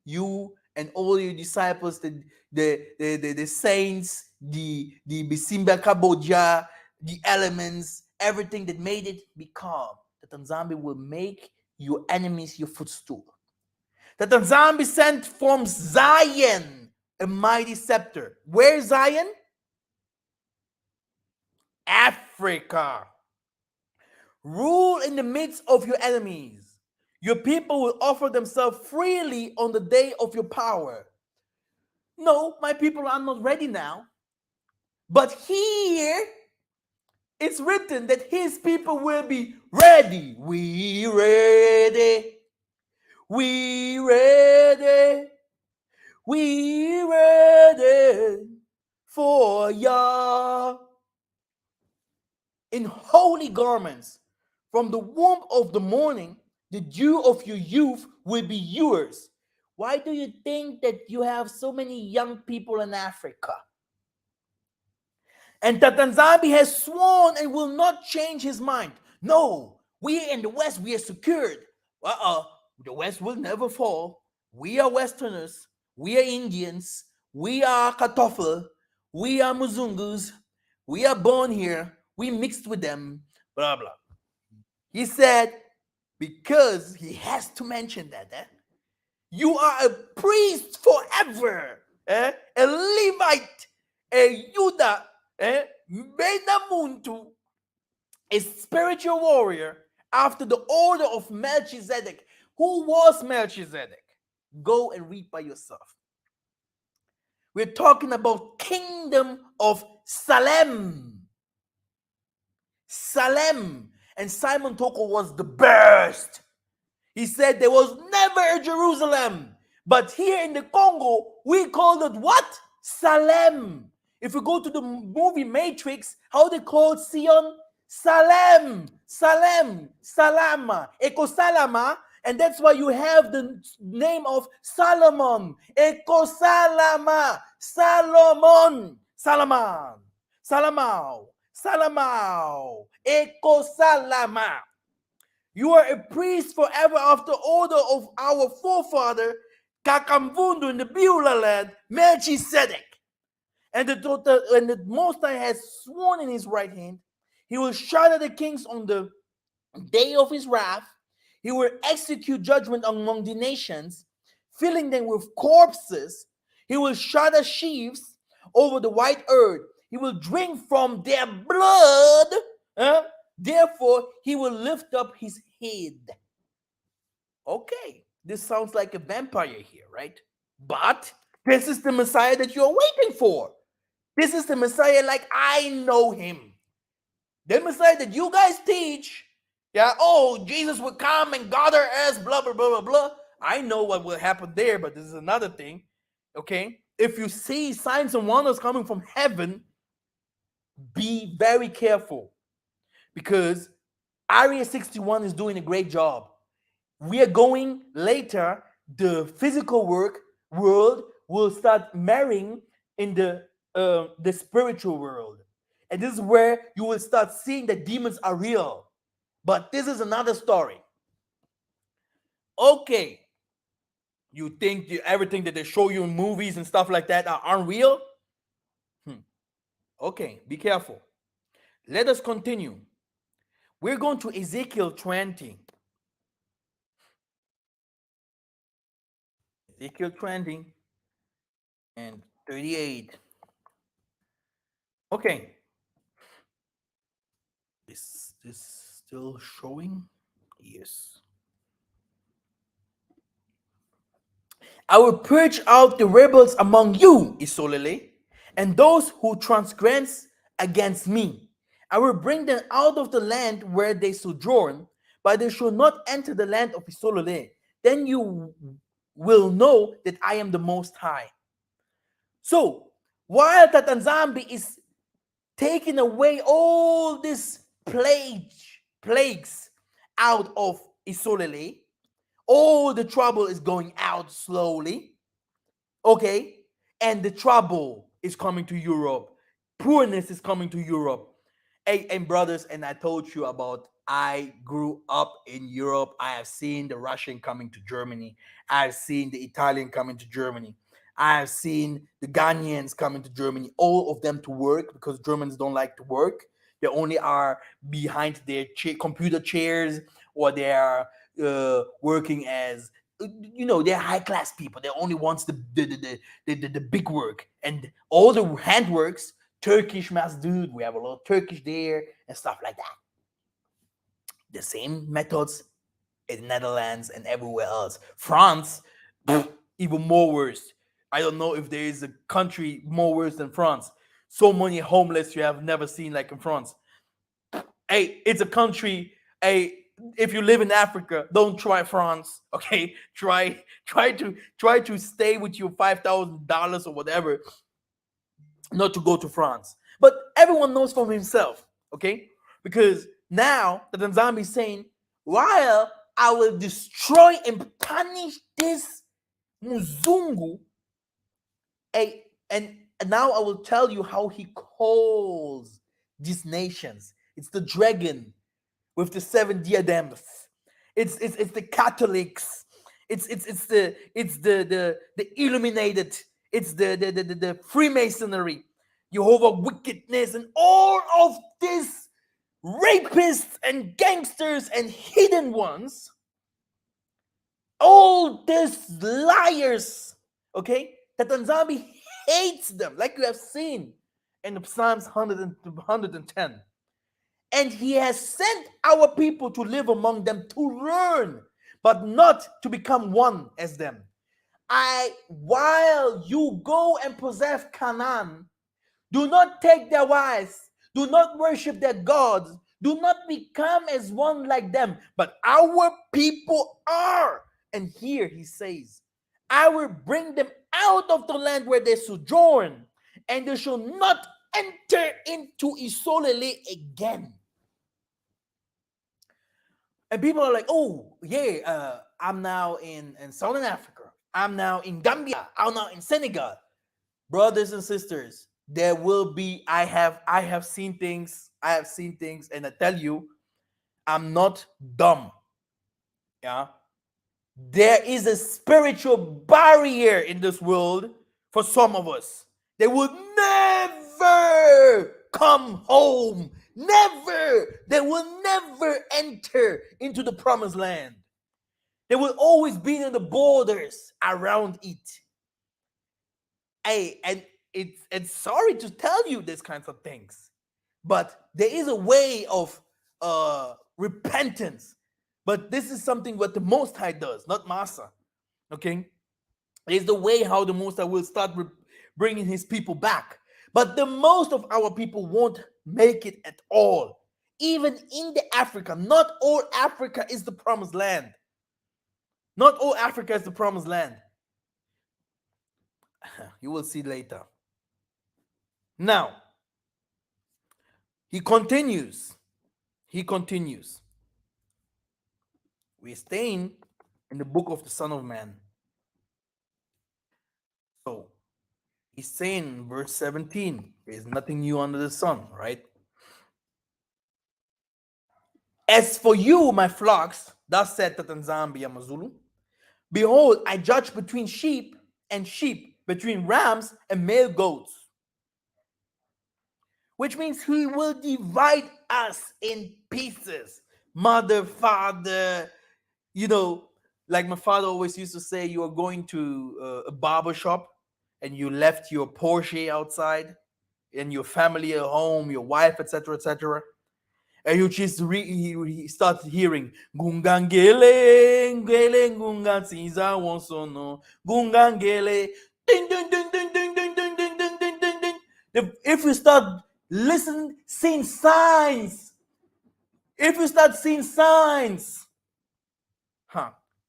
You and all your disciples, the saints, the Bisimba Kaboja, the elements, everything that made it, be calm. The Tanzambi will make your enemies your footstool. The Tanzambi sent from Zion a mighty scepter. Where is Zion? Africa. Rule in the midst of your enemies. Your people will offer themselves freely on the day of your power. No, my people are not ready now. But here it's written that his people will be ready. We ready. We ready. We ready for Yah. In holy garments, from the womb of the morning, the dew of your youth will be yours. Why do you think that you have so many young people in Africa? And Tatanzambi has sworn and will not change his mind. No, we in the West, we are secured. The West will never fall. We are Westerners. We are Indians. We are Kartoffel. We are Muzungus. We are born here. We mixed with them. Blah, blah. He said, because he has to mention that, you are a priest forever, a Levite, a Judah, Benamuntu, a spiritual warrior after the order of Melchizedek. Who was Melchizedek? Go and read by yourself. We're talking about kingdom of Salem. Salem. And Simon Toko was the best. He said there was never a Jerusalem. But here in the Congo, we call it what? Salem. If you go to the movie Matrix, how they called Sion? Salem. Salem. Salama. Eko Salama. And that's why you have the name of Solomon. Eko Salama. Salomon. Salaman. Salamao. Salamao. Eko Salama. You are a priest forever after order of our forefather, Kakamvundu in the Beulah land, Melchizedek. And the Most High has sworn in his right hand, he will shatter the kings on the day of his wrath. He will execute judgment among the nations, filling them with corpses. He will shatter sheaves over the white earth. He will drink from their blood. Therefore, he will lift up his head. Okay, this sounds like a vampire here, right? But this is the Messiah that you're waiting for. This is the Messiah like I know him. The Messiah that you guys teach. Yeah, oh, Jesus will come and gather us, blah, blah, blah, blah, blah. I know what will happen there, but this is another thing. Okay? If you see signs and wonders coming from heaven, be very careful. Because Area 61 is doing a great job. We are going later, the physical world will start marrying in the spiritual world. And this is where you will start seeing that demons are real. But this is another story. Okay. You think everything that they show you in movies and stuff like that are unreal? Okay, be careful. Let us continue. We're going to Ezekiel 20. Ezekiel 20 and 38. Okay. Is this still showing? Yes. I will purge out the rebels among you, Isolele, and those who transgress against me. I will bring them out of the land where they sojourn, but they shall not enter the land of Isolele. Then you will know that I am the Most High. So, while Tatanzambi is taking away all these plagues out of Isolele, all the trouble is going out slowly. Okay? And the trouble is coming to Europe. Poorness is coming to Europe. Hey, and brothers, and I told you about I grew up in Europe. I have seen the Russian coming to Germany. I've seen the Italian coming to Germany. I have seen the Ghanaians coming to Germany, all of them to work because Germans don't like to work. They only are behind their computer chairs, or they are working as, they're high class people. They only wants the big work, and all the handworks. Turkish mass dude, we have a lot of Turkish there and stuff like that. The same methods in Netherlands and everywhere else. France, even more worse. I don't know if there is a country more worse than France. So many homeless you have never seen like in France. Hey, it's a country. Hey, if you live in Africa, don't try France. Okay, try to stay with your $5,000 or whatever, not to go to France. But everyone knows from himself, okay? Because now the Tanzania is saying, while I will destroy and punish this Muzungu, and now I will tell you how he calls these nations. It's the dragon with the 7 diadems. It's the Catholics. It's the illuminated. It's the Freemasonry, Jehovah wickedness, and all of these rapists and gangsters and hidden ones. All these liars, okay? That Tanzania hates them, like you have seen in the Psalms 110. And he has sent our people to live among them to learn, but not to become one as them. While you go and possess Canaan, do not take their wives, do not worship their gods, do not become as one like them, but our people are. And here he says, I will bring them out of the land where they sojourn, and they shall not enter into Isolele again. And people are like, oh, yeah, I'm now in Southern Africa. I'm now in Gambia. I'm now in Senegal. Brothers and sisters, there will be, I have seen things, and I tell you, I'm not dumb. Yeah. There is a spiritual barrier in this world for some of us. They would never come home. Never. They will never enter into the promised land. They will always be in the borders around it. Hey, and it's sorry to tell you these kinds of things, but there is a way of repentance. But this is something what the Most High does, not Massa. Okay, it's the way how the Most High will start bringing His people back. But the most of our people won't make it at all. Even in the Africa, not all Africa is the promised land. Not all Africa is the promised land. You will see later. Now, he continues. We're staying in the book of the Son of Man. So, he's saying in verse 17, there's nothing new under the sun, right? As for you, my flocks, thus said Tatanzambi Amazulu, behold, I judge between sheep and sheep, between rams and male goats. Which means he will divide us in pieces. Mother, father, like my father always used to say, you are going to a barber shop and you left your Porsche outside and your family at home, your wife, etc., etc. And you just he starts hearing Gungangele, ngele gungansiza wonsono, Gungangele, ding ding ding ding ding ding ding ding ding ding ding ding. If you start listening, seeing signs,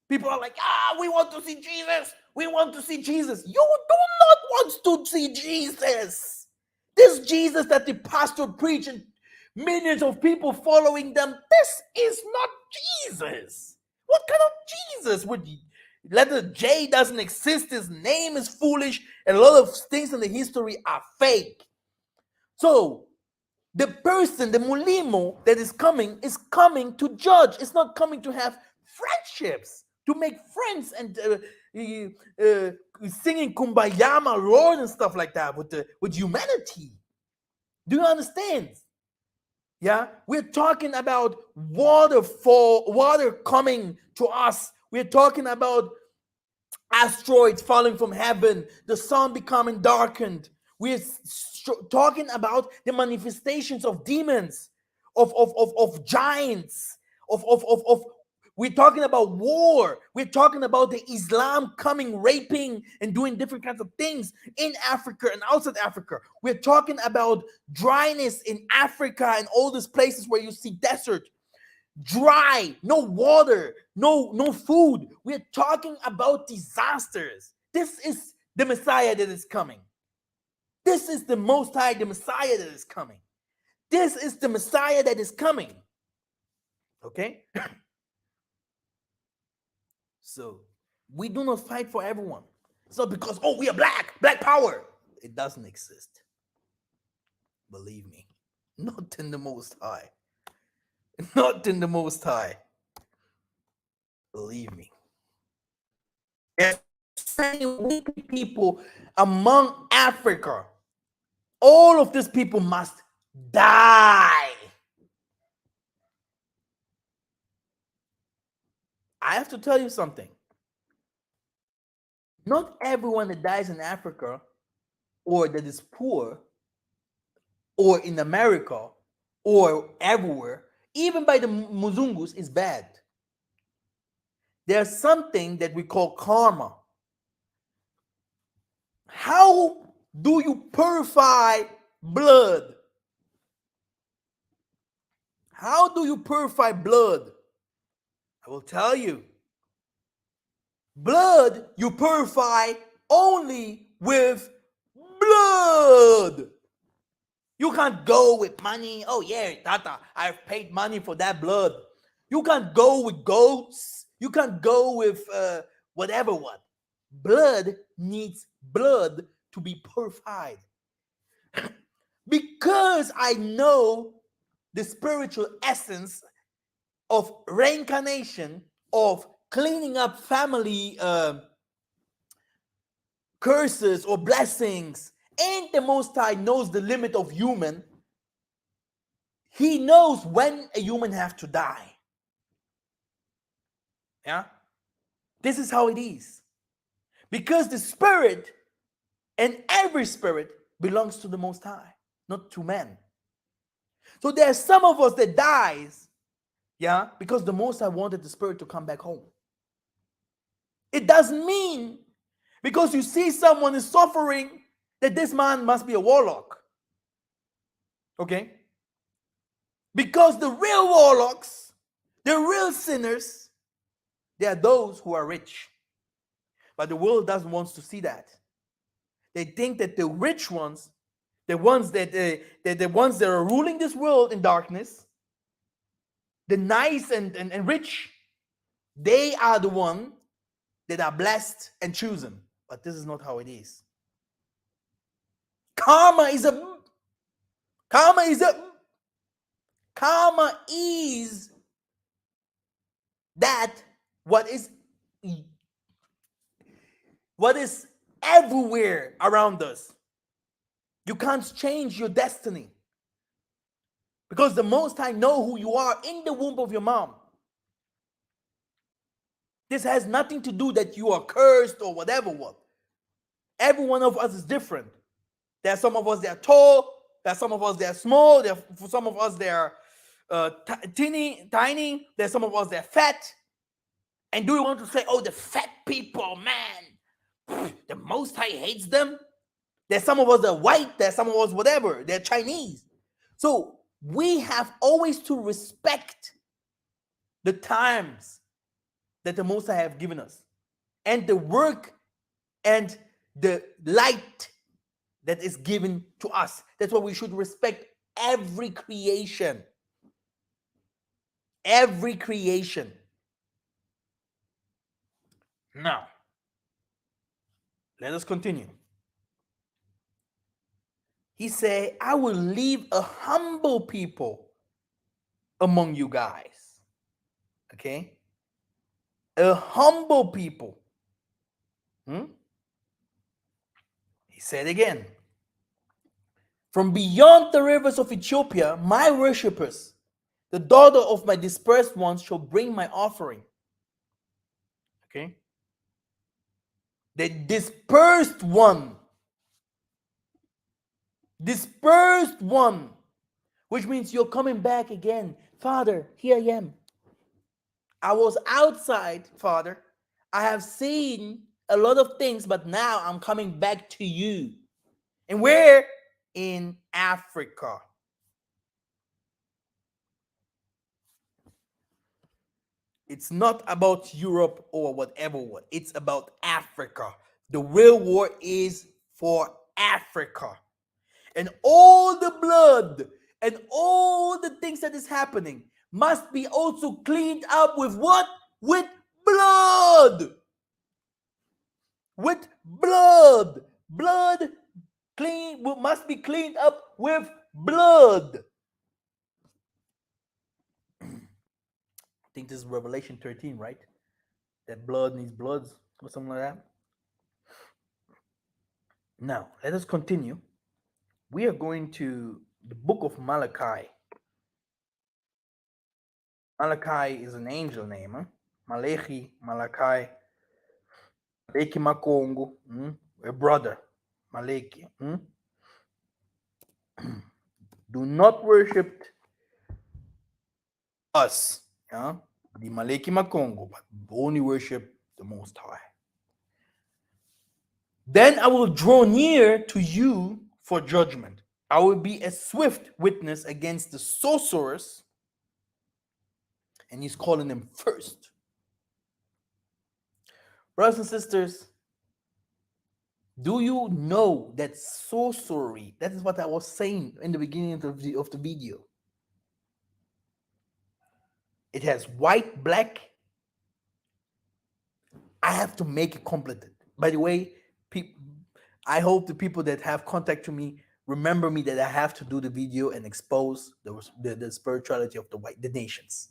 people are like, we want to see Jesus. We want to see Jesus. You do not want to see Jesus. This Jesus that the pastor preached and millions of people following them, this is not Jesus. What kind of Jesus would you? Letter J doesn't exist. His name is foolish. And a lot of things in the history are fake. So The person, the mulimo that is coming to judge. It's not coming to have friendships, to make friends and singing kumbaya, Lord, and stuff like that with humanity. Do you understand? Yeah, we're talking about water coming to us. We're talking about asteroids falling from heaven, the sun becoming darkened. We're talking about the manifestations of demons, of giants, of we're talking about war. We're talking about the Islam coming, raping, and doing different kinds of things in Africa and outside Africa. We're talking about dryness in Africa and all these places where you see desert, dry, no water, no food. We're talking about disasters. This is the Messiah that is coming. This is the Most High, the Messiah that is coming. This is the Messiah that is coming. Okay? So we do not fight for everyone. It's not because, oh, we are black power. It doesn't exist. Believe me. Not in the Most High. Not in the Most High. Believe me. There's many wicked people among Africa. All of these people must die. I have to tell you something. Not everyone that dies in Africa or that is poor or in America or everywhere, even by the Muzungus, is bad. There's something that we call karma. How do you purify blood? How do you purify blood? I will tell you. Blood you purify only with blood. You can't go with money. Oh yeah, Tata, I've paid money for that blood. You can't go with goats. You can't go with whatever what. Blood needs blood to be purified. Because I know the spiritual essence of reincarnation, of cleaning up family curses or blessings, and the Most High knows the limit of human. He knows when a human has to die. Yeah, this is how it is. Because the spirit and every spirit belongs to the Most High, not to men. So there are some of us that dies, yeah, because the Most High wanted the spirit to come back home. It doesn't mean because you see someone is suffering that this man must be a warlock. Okay? Because the real warlocks, the real sinners, they are those who are rich. But the world doesn't want to see that. They think that the rich ones, the ones that are ruling this world in darkness, the nice and rich, they are the ones that are blessed and chosen. But this is not how it is. Karma is that what is everywhere around us. You can't change your destiny because the Most High know who you are in the womb of your mom. This has nothing to do that you are cursed or whatever. What? Every one of us is different. There are some of us that are tall. There are some of us that are small. For some of us they are tiny. There's some of us that are fat. And do you want to say, oh, the fat people, man, the Most High hates them? There's some of us that are white. There's some of us whatever. They're Chinese. So we have always to respect the times that the Most High have given us and the work and the light that is given to us. That's why we should respect every creation. Every creation. Now, let us continue. He said, I will leave a humble people among you guys. Okay? A humble people. He said again, from beyond the rivers of Ethiopia, my worshippers, the daughter of my dispersed ones, shall bring my offering. Okay? The dispersed one. Dispersed one. Which means you're coming back again. Father, here I am. I was outside, Father. I have seen a lot of things, but now I'm coming back to you. And where? In Africa. It's not about Europe or whatever war. It's about Africa. The real war is for Africa. And all the blood and all the things that is happening must be also cleaned up with what? With blood. With blood. Blood must be cleaned up with blood. I think this is Revelation 13, right? That blood needs blood or something like that. Now, let us continue. We are going to the book of Malachi. Malachi is an angel name. Huh? Malachi, Malachi Makongo, a brother. Malachi. Do not worship us, the Malachi Makongo, but only worship the Most High. Then I will draw near to you for judgment. I will be a swift witness against the sorcerers. And he's calling them first. Brothers and sisters, do you know that sorcery, that is what I was saying in the beginning of the video. It has white, black. I have to make it completed. By the way, I hope the people that have contact to me remember me that I have to do the video and expose the spirituality of the nations,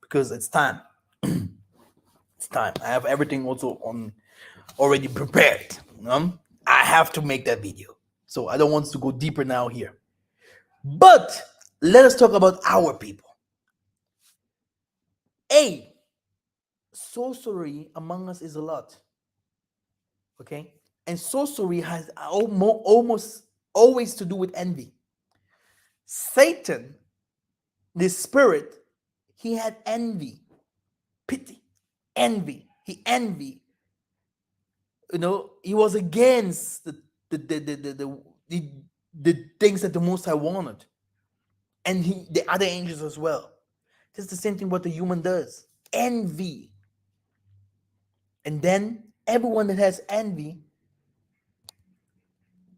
because it's time. It's time. I have everything also already prepared. I have to make that video, so I don't want to go deeper now here. But let us talk about our people. Sorcery among us is a lot. Okay, and sorcery has almost always to do with envy. Satan, the spirit, he had envy, pity, envy. He envied. He was against the things that the Most High wanted, and the other angels as well. It's the same thing what the human does. Envy. And then everyone that has envy,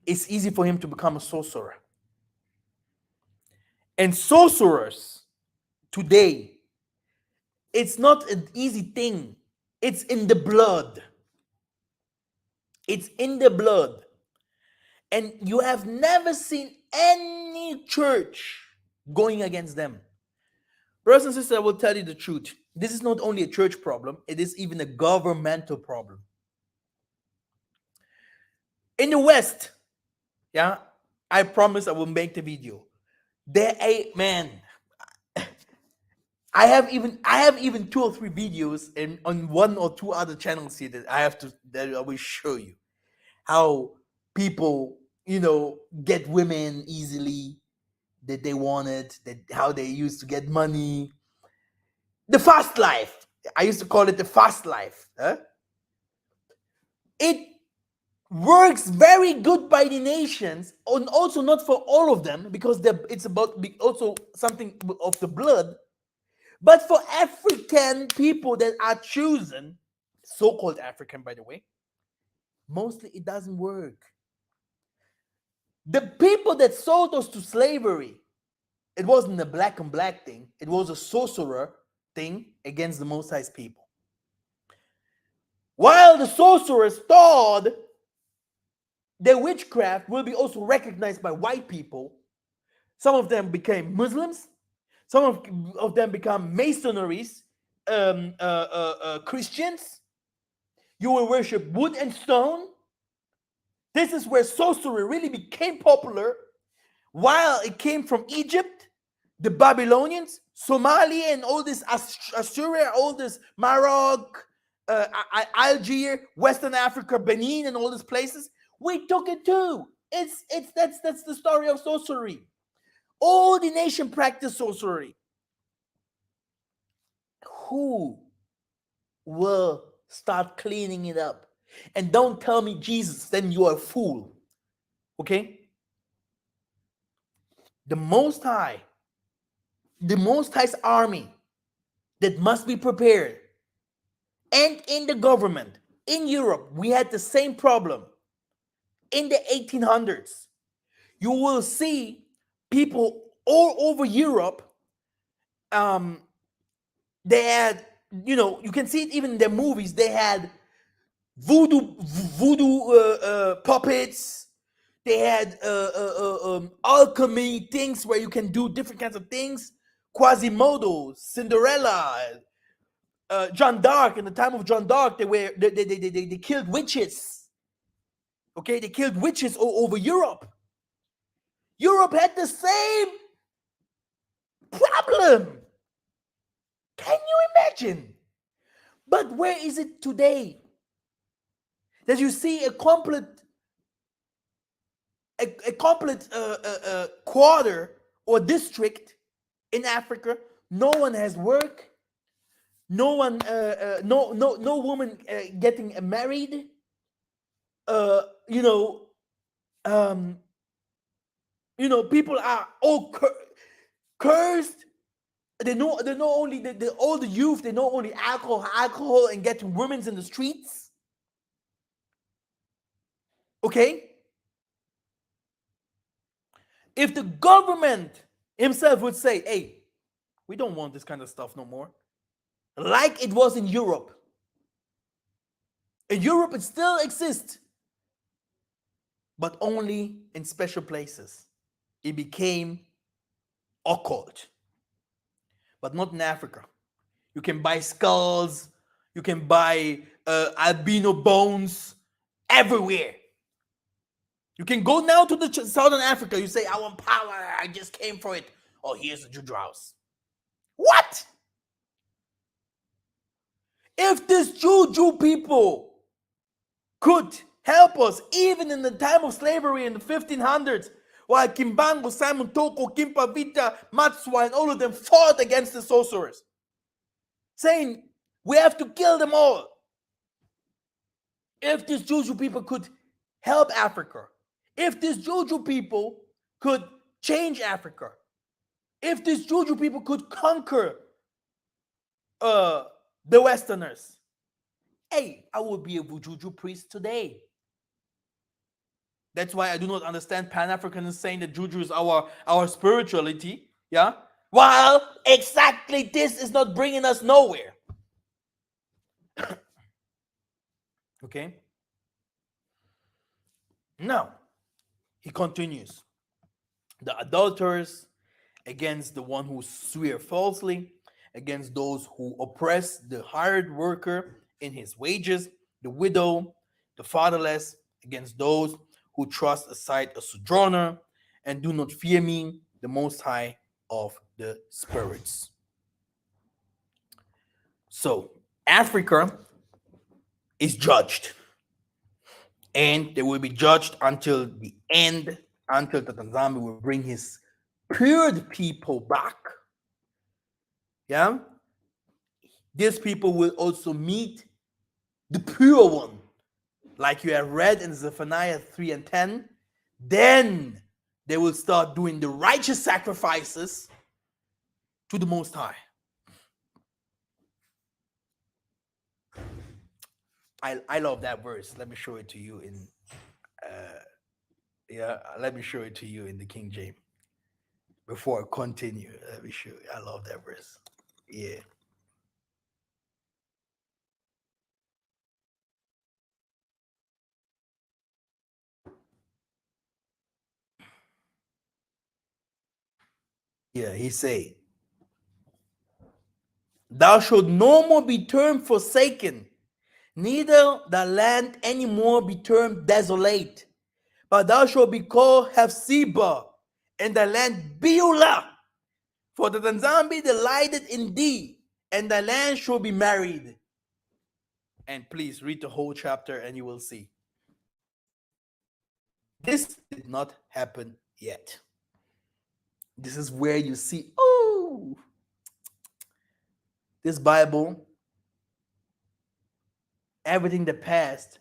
it's easy for him to become a sorcerer. And sorcerers today, it's not an easy thing. It's in the blood. It's in the blood. And you have never seen any church going against them. Brothers and sisters, I will tell you the truth. This is not only a church problem, it is even a governmental problem. In the West, I promise I will make the video. I have even 2 or 3 videos and on 1 or 2 other channels here that I will show you how people, get women easily that they wanted, how they used to get money. The fast life. I used to call it the fast life. It works very good by the nations, and also not for all of them, because it's about also something of the blood. But for African people that are chosen, so-called African, by the way, mostly it doesn't work. The people that sold us to slavery, it wasn't a black and black thing. It was a sorcerer thing against the Most High's people. While the sorcerers thought their witchcraft will be also recognized by white people. Some of them became Muslims. Some of them become Masonries, Christians. You will worship wood and stone. This is where sorcery really became popular. While it came from Egypt, the Babylonians, Somalia, and all this Assyria, all this Morocco, Algiers, Western Africa, Benin, and all these places, we took it too. That's the story of sorcery. All the nation practice sorcery. Who will start cleaning it up? And don't tell me Jesus, then you are a fool. Okay? The Most High's army that must be prepared. And in the government, in Europe, we had the same problem. In the 1800s, you will see people all over Europe. They had, you can see it even in their movies. They had voodoo puppets. They had alchemy things where you can do different kinds of things. Quasimodo, Cinderella, John d'Arc. In the time of John d'Arc, they killed witches. Okay, they killed witches all over Europe. Europe had the same problem. Can you imagine? But where is it today? That you see a complete quarter or district in Africa, no one has work, no one, no woman getting married. People are all cursed. They know only all the youth. They know only alcohol, and getting women in the streets. Okay. If the government himself would say, "Hey, we don't want this kind of stuff no more," like it was in Europe. In Europe, it still exists, but only in special places. It became occult, but not in Africa. You can buy skulls, you can buy albino bones everywhere. You can go now to the Southern Africa. You say, "I want power. I just came for it." Oh, here's the Juju house. What? If this Juju people could help us, even in the time of slavery in the 1500s, while Kimbango, Simon Toko, Kimpavita, Matswa, and all of them fought against the sorcerers, saying, "We have to kill them all." If these Juju people could help Africa, if these Juju people could change Africa, if these Juju people could conquer the Westerners, hey, I would be a Juju priest today. That's why I do not understand Pan-Africans saying that Juju is our spirituality. Yeah? While exactly this is not bringing us nowhere. Okay? Now, he continues. The adulterers against the one who swear falsely, against those who oppress the hired worker in his wages, the widow, the fatherless, against those who trust aside a sojourner and do not fear me, the Most High of the spirits. So, Africa is judged, and they will be judged until the end, until Tatanzami will bring his pure people back. Yeah, these people will also meet the pure one, like you have read in Zephaniah 3 and 10. Then they will start doing the righteous sacrifices to the Most High. I love that verse. Let me show it to you in let me show it to you in the King James. Before I continue, let me show you. I love that verse. Yeah. Yeah, he say, thou shalt no more be termed forsaken, neither the land any more be termed desolate, but thou shalt be called Hephzibah, and the land Beulah, for the Tanzambi delighted in thee, and the land shall be married. And please read the whole chapter and you will see. This did not happen yet. This is where you see, oh, this Bible, everything that passed,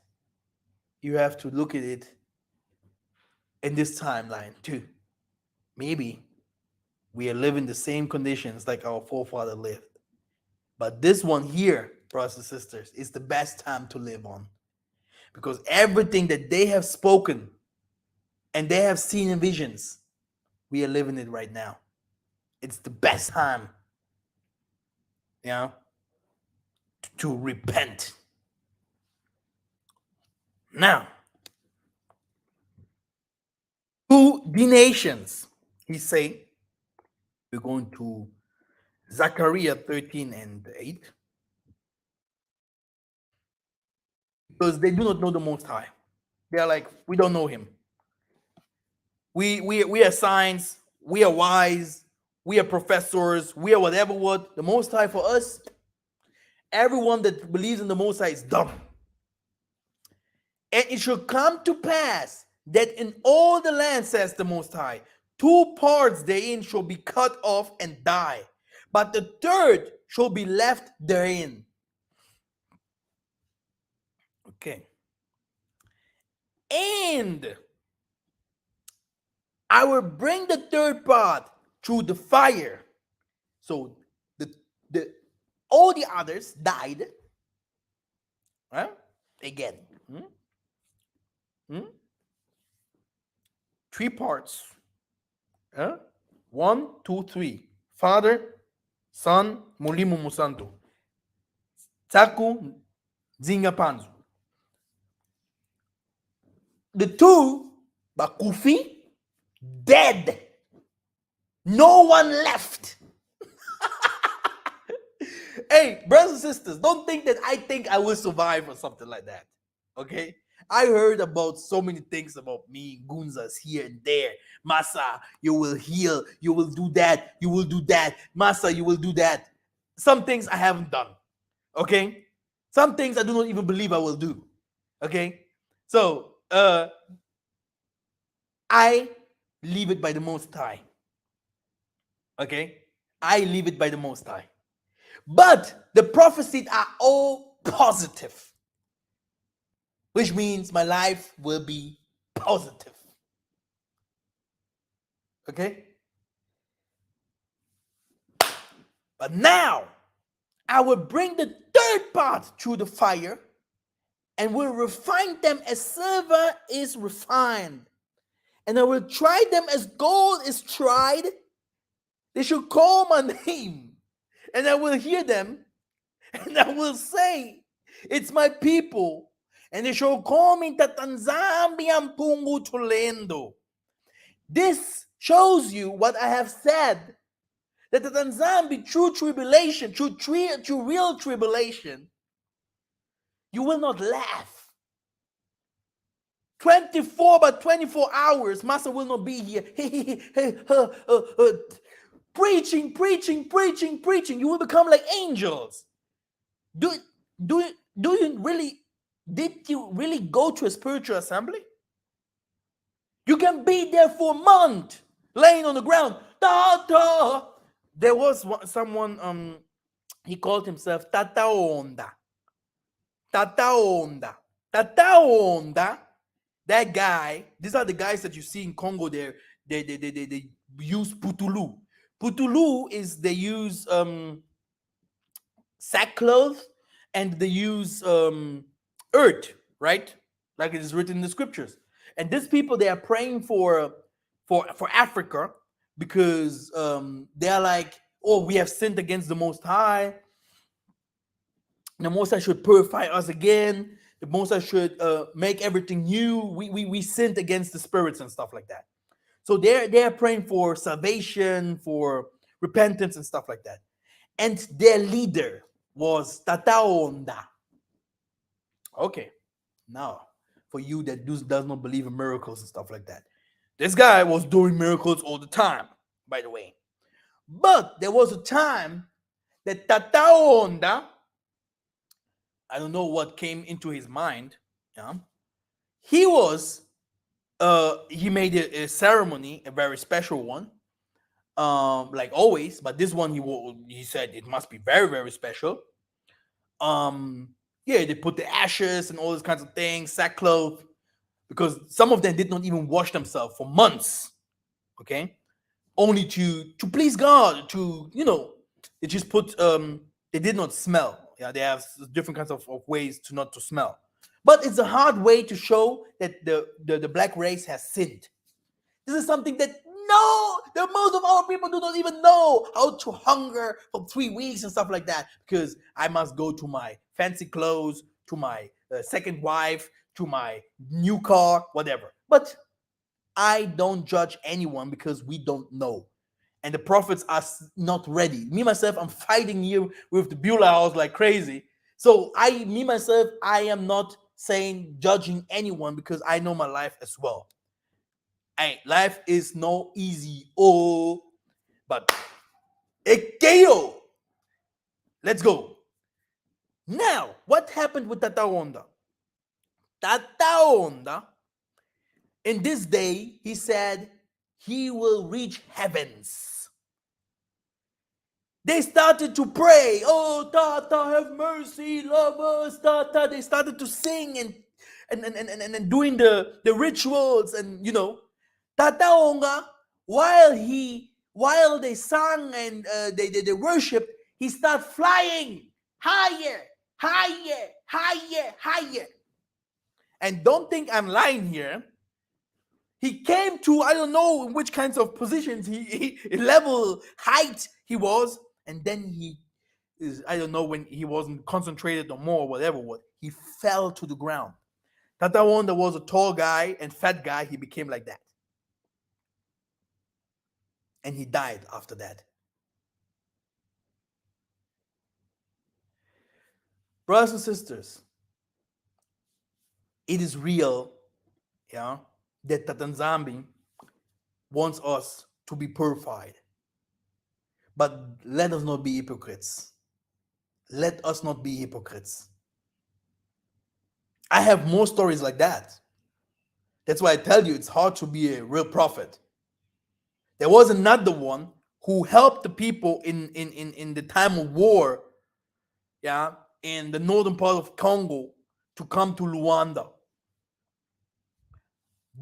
you have to look at it in this timeline too. Maybe we are living the same conditions like our forefather lived. But this one here, brothers and sisters, is the best time to live on. Because everything that they have spoken and they have seen in visions, we are living it right now. It's the best time, you know, to repent. Now, to the nations, he say, we're going to Zechariah 13 and 8. Because they do not know the Most High. They are like, we don't know him. We are science, we are wise, we are professors, we are whatever what. The Most High for us, everyone that believes in the Most High is dumb. And it shall come to pass that in all the land, says the Most High, 2 parts therein shall be cut off and die, but the third shall be left therein. Okay. And I will bring the third part through the fire. So the all the others died. Huh? Again. 3 parts. 1, 2, 3. Father, Son, Mulimu Musanto. Tsaku, Zinga Panzu. The 2, Bakufi, dead. No one left. Hey, brothers and sisters, don't think that I think I will survive or something like that. Okay? I heard about so many things about me, Gunzas here and there. Massa, you will heal, you will do that, you will do that. Massa, you will do that. Some things I haven't done. Okay? Some things I do not even believe I will do. Okay? So, I leave it by the Most High. Okay? I leave it by the Most High. But the prophecies are all positive, which means my life will be positive. Okay? But now, I will bring the third part through the fire and will refine them as silver is refined. And I will try them as gold is tried. They shall call my name, and I will hear them, and I will say, it's my people, and they shall call me Tatanzambi Ampungu Tulendo. This shows you what I have said, that the Tanzambi, true tribulation, true real tribulation, you will not laugh. 24 by 24 hours, Massa will not be here. Preaching. You will become like angels. Did you really go to a spiritual assembly? You can be there for a month, laying on the ground. There was someone, he called himself Tata Onda. That guy, these are the guys that you see in Congo. They use putulu. Putulu is they use sackcloth and they use earth, right? Like it is written in the scriptures. And these people, they are praying for Africa because they are like, oh, we have sinned against the Most High. The Most High should purify us again. The Most High should make everything new. We sinned against the spirits and stuff like that. So they're praying for salvation, for repentance and stuff like that. And their leader was Tataonda. Okay, now for you that does not believe in miracles and stuff like that, this guy was doing miracles all the time, by the way. But there was a time that Tataonda, I don't know what came into his mind. Yeah, he was he made a ceremony, a very special one, like always. But this one, he said it must be very very special. Um, yeah, they put the ashes and all these kinds of things, sackcloth, because some of them did not even wash themselves for months. Okay, only to please God, to they just put they did not smell. Yeah, they have different kinds of ways to not to smell. But it's a hard way to show that the black race has sinned. This is something that the most of our people do not even know how to hunger for 3 weeks and stuff like that. Because I must go to my fancy clothes, to my second wife, to my new car, whatever. But I don't judge anyone because we don't know. And the prophets are not ready. Me, myself, I'm fighting here with the Beulah house like crazy. So I am not saying judging anyone because I know my life as well. Hey, life is no easy. Oh, but ekeo. Let's go. Now, what happened with Tata Onda? Tata Onda, in this day, he said he will reach heavens. They started to pray. Oh, Tata, have mercy, love us, Tata. They started to sing and doing the rituals and Tata Onga, while they sang and they worshiped, he started flying higher, higher, higher, higher. And don't think I'm lying here. He came to, I don't know which kinds of positions he level height he was, and then he is, I don't know, when he wasn't concentrated or more or whatever, what he fell to the ground. Tata Wanda was a tall guy and fat guy. He became like that, and he died after that. Brothers and sisters, it is real, yeah, that Tatanzambi wants us to be purified. But let us not be hypocrites. Let us not be hypocrites. I have more stories like that. That's why I tell you it's hard to be a real prophet. There was another one who helped the people in the time of war, yeah, in the northern part of Congo to come to Luanda.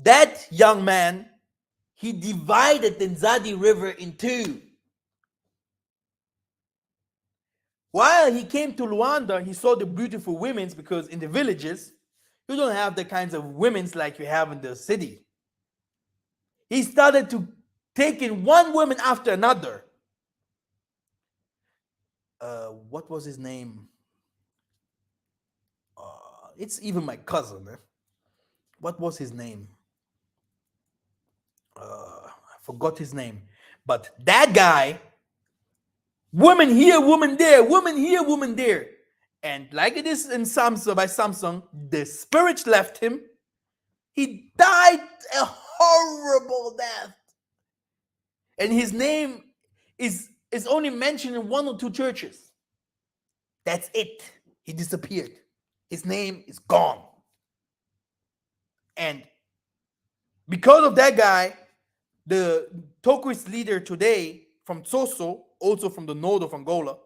That young man, he divided the Nzadi River in two. While he came to Luanda, he saw the beautiful women because in the villages, you don't have the kinds of women like you have in the city. He started to take in one woman after another. What was his name? It's even my cousin. What was his name? I forgot his name. But that guy, woman here, woman there, woman here, woman there. And like it is in Samsung, by Samsung, the spirit left him. He died a horrible death. And his name is only mentioned in one or two churches. That's it. He disappeared. His name is gone. And because of that guy, the Tokwis leader today from Tsoso, also from the north of Angola,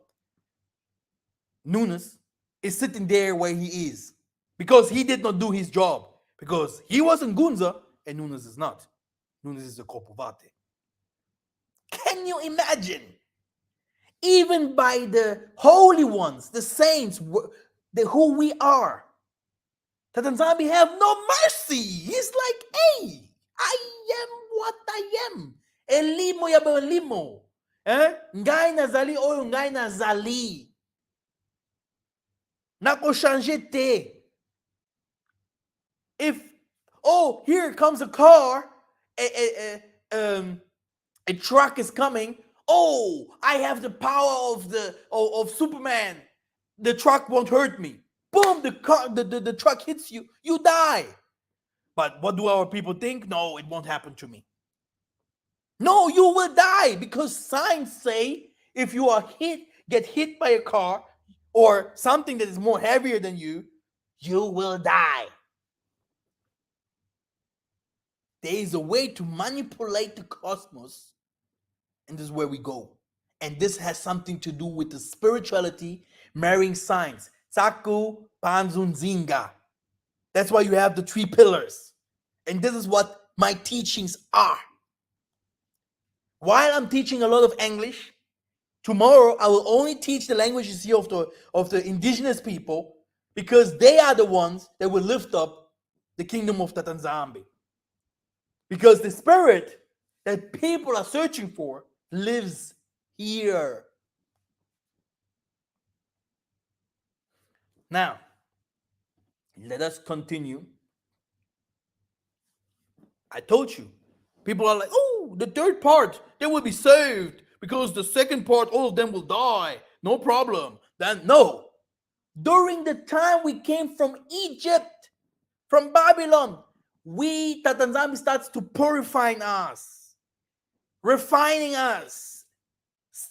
Nunes, is sitting there where he is. Because he did not do his job. Because he was in Gunza and Nunes is not. Nunes is a Kopovate. Can you imagine? Even by the holy ones, the saints, who we are, Tatanzambi have no mercy. He's like, hey, I am what I am. Elimo ya elimo. Ngai nazali oyo ngai nazali. Nako changer te. If, oh, here comes a car, um, a truck is coming. Oh, I have the power of of Superman. The truck won't hurt me. Boom! The truck hits you. You die. But what do our people think? No, it won't happen to me. No, you will die because signs say if you are get hit by a car or something that is more heavier than you will die. There is a way to manipulate the cosmos, and this is where we go. And this has something to do with the spirituality marrying science. Saku Panzunzinga. That's why you have the three pillars. And this is what my teachings are. While I'm teaching a lot of English, tomorrow I will only teach the languages here of the indigenous people, because they are the ones that will lift up the kingdom of Tatanzambi. Because the spirit that people are searching for lives here. Now, let us continue. I told you, people are like, oh, the third part, they will be saved because the second part, all of them will die. No problem. Then, no. During the time we came from Egypt, from Babylon, Tatanzambi starts to purifying us, refining us,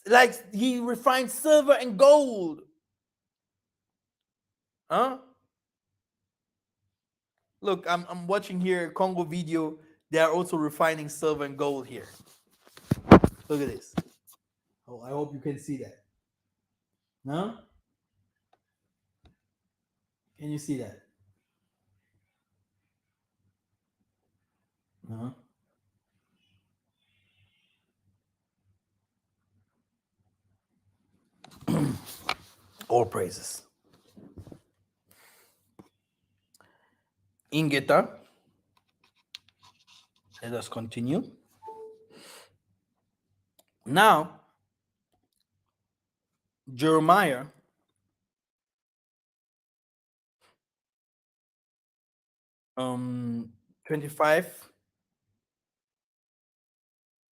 like he refined silver and gold. Huh? Look, I'm watching here Congo video. They are also refining silver and gold here. Look at this. Oh, I hope you can see that. No? Can you see that? No. All praises. Ingeta. Let us continue. Now, Jeremiah 25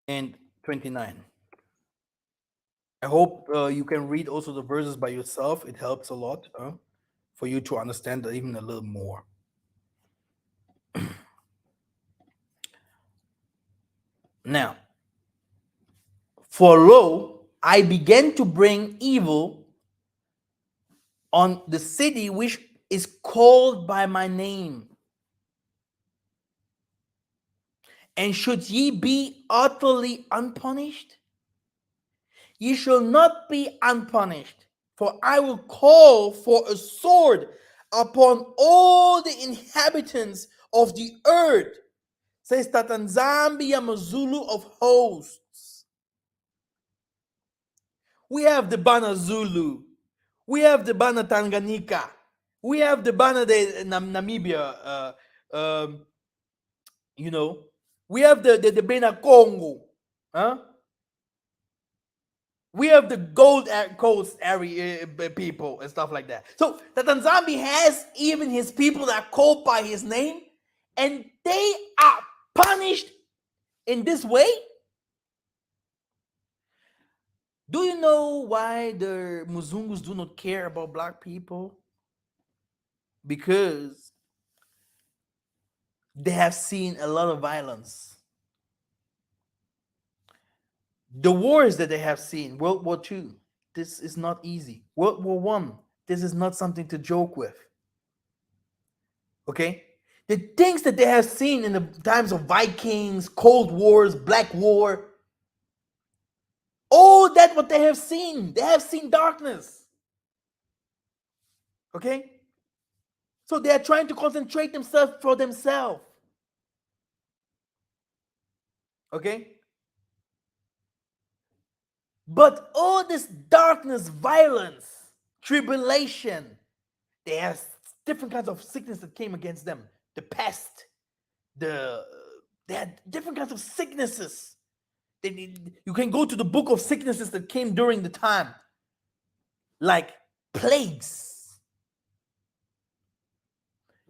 and 29. I hope you can read also the verses by yourself. It helps a lot for you to understand even a little more. Now, for lo, I began to bring evil on the city which is called by my name. And should ye be utterly unpunished? Ye shall not be unpunished, for I will call for a sword upon all the inhabitants of the earth, says Tatanzambi Yamazulu of hosts. We have the Bana Zulu, we have the Bana Tanganyika, we have the Bana de Namibia, we have the Bena Congo, huh? We have the Gold Coast area people and stuff like that. So the Tanzambi has even his people that are called by his name, and they are punished in this way. Do you know why the Muzungus do not care about black people? Because they have seen a lot of violence. The wars that they have seen, World War II, this is not easy. World War One, this is not something to joke with. Okay? The things that they have seen in the times of Vikings, Cold Wars, Black War, all that what they have seen darkness. Okay? So they are trying to concentrate themselves for themselves. Okay? But all this darkness, violence, tribulation, they have different kinds of sickness that came against them. The pest, they had different kinds of sicknesses. You can go to the book of sicknesses that came during the time, like plagues.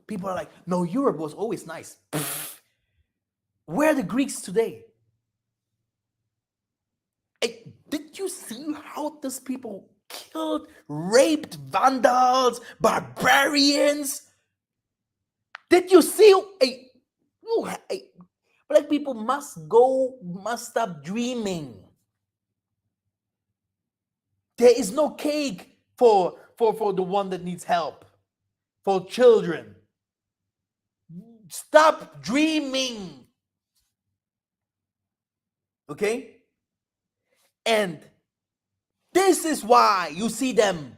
People are like, no, Europe was always nice. Where are the Greeks today? you see how these people killed, raped vandals, barbarians? Did you see black people must stop dreaming. There is no cake for the one that needs help, for children. Stop dreaming. Okay? And this is why you see them.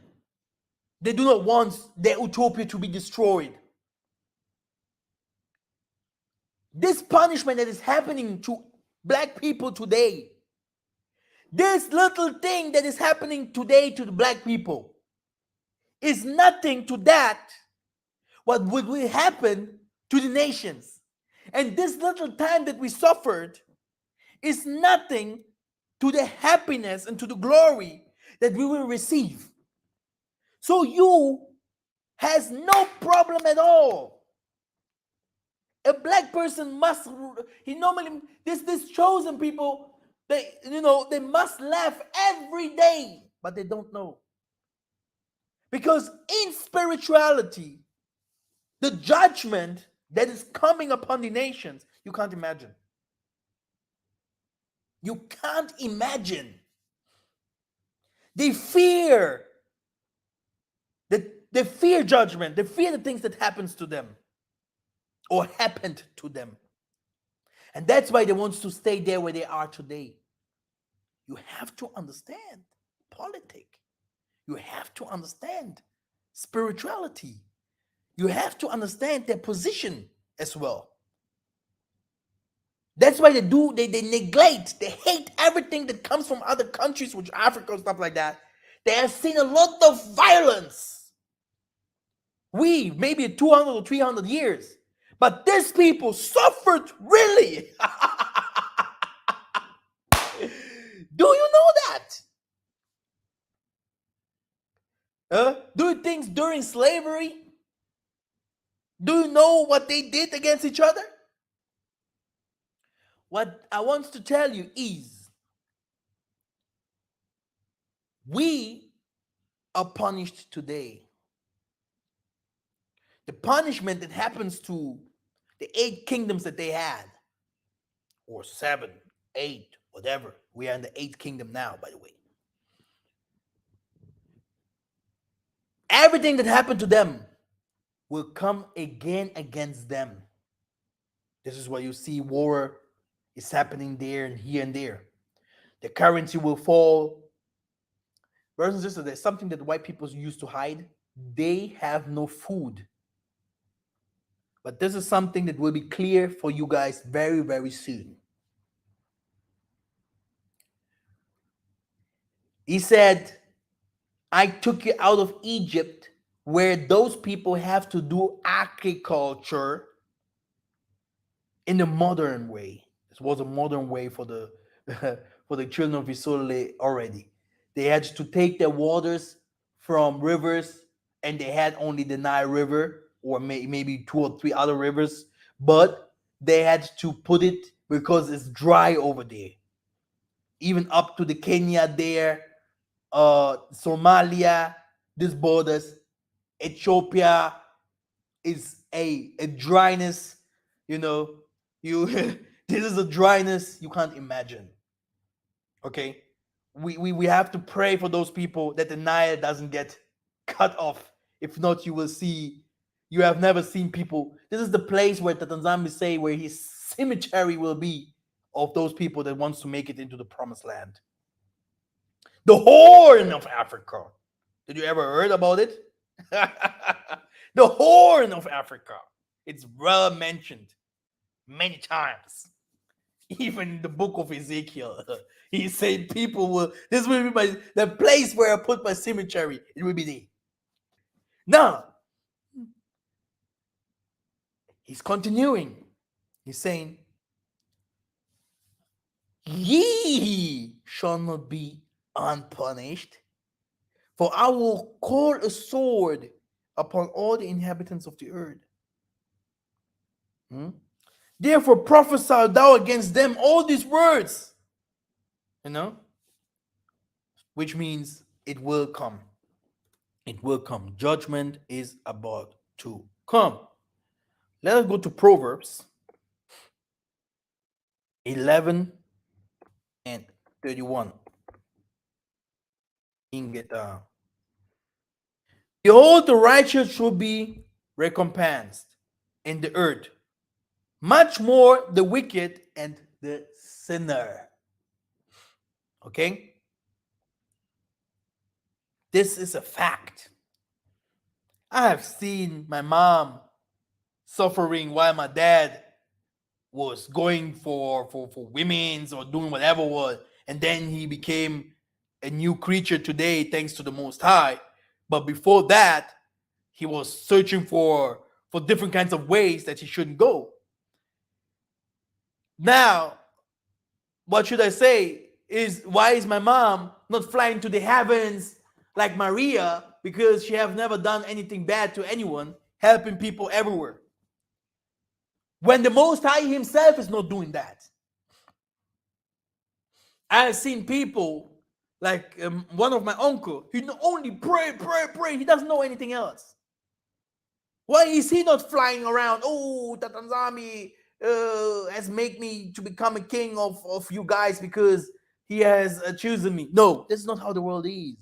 They do not want their utopia to be destroyed. This punishment that is happening to black people today, this little thing that is happening today to the black people, is nothing to that what will happen to the nations. And this little time that we suffered is nothing to the happiness and to the glory that we will receive. So you has no problem at all. A black person must, he normally, this chosen people, they must laugh every day, but they don't know. Because in spirituality, the judgment that is coming upon the nations, you can't imagine. You can't imagine. They fear they fear judgment. They fear the things that happens to them or happened to them. And that's why they want to stay there where they are today. You have to understand politics. You have to understand spirituality. You have to understand their position as well. That's why they neglect, they hate everything that comes from other countries, which Africa and stuff like that. They have seen a lot of violence. We, maybe 200 or 300 years. But these people suffered really. Do you know that? Do you think during slavery? Do you know what they did against each other? What I want to tell you is, we are punished today. The punishment that happens to the 8 kingdoms that they had, or 7, 8, whatever. We are in the 8th kingdom now, by the way. Everything that happened to them will come again against them. This is why you see war is happening there and here and there. The currency will fall. Brothers and sisters, there's something that the white people used to hide. They have no food. But this is something that will be clear for you guys very, very soon. He said, I took you out of Egypt, where those people have to do agriculture in the modern way. This was a modern way for the for the children of Israel already. They had to take their waters from rivers, and they had only the Nile River, or maybe 2 or 3 other rivers, but they had to put it because it's dry over there. Even up to the Kenya there, Somalia, these borders, Ethiopia is a dryness, you this is a dryness you can't imagine. Okay, we have to pray for those people that the Nile doesn't get cut off. If not, you will see, you have never seen people. This is the place where the Tanzania say where his cemetery will be, of those people that wants to make it into the promised land. The Horn of Africa. Did you ever heard about it? The Horn of Africa. It's well mentioned many times. Even in the book of Ezekiel, he said people will, this will be the place where I put my cemetery. It will be there. Now, he's continuing. He's saying, ye shall not be unpunished, for I will call a sword upon all the inhabitants of the earth. Therefore prophesy thou against them all these words. which means it will come. It will come. Judgment is about to come. Let us go to Proverbs 11 and 31. You can get behold, the righteous shall be recompensed in the earth, much more the wicked and the sinner. Okay? This is a fact. I have seen my mom suffering while my dad was going for women's or doing whatever was, and then he became a new creature today thanks to the Most High. But before that, he was searching for different kinds of ways that he shouldn't go. Now, what should I say? Is why is my mom not flying to the heavens like Maria? Because she have never done anything bad to anyone, helping people everywhere. When the Most High himself is not doing that. I've seen people like one of my uncle. He not only pray, pray, pray. He doesn't know anything else. Why is he not flying around? Oh, Tatanzami has made me to become a king of you guys because he has chosen me. No, this is not how the world is.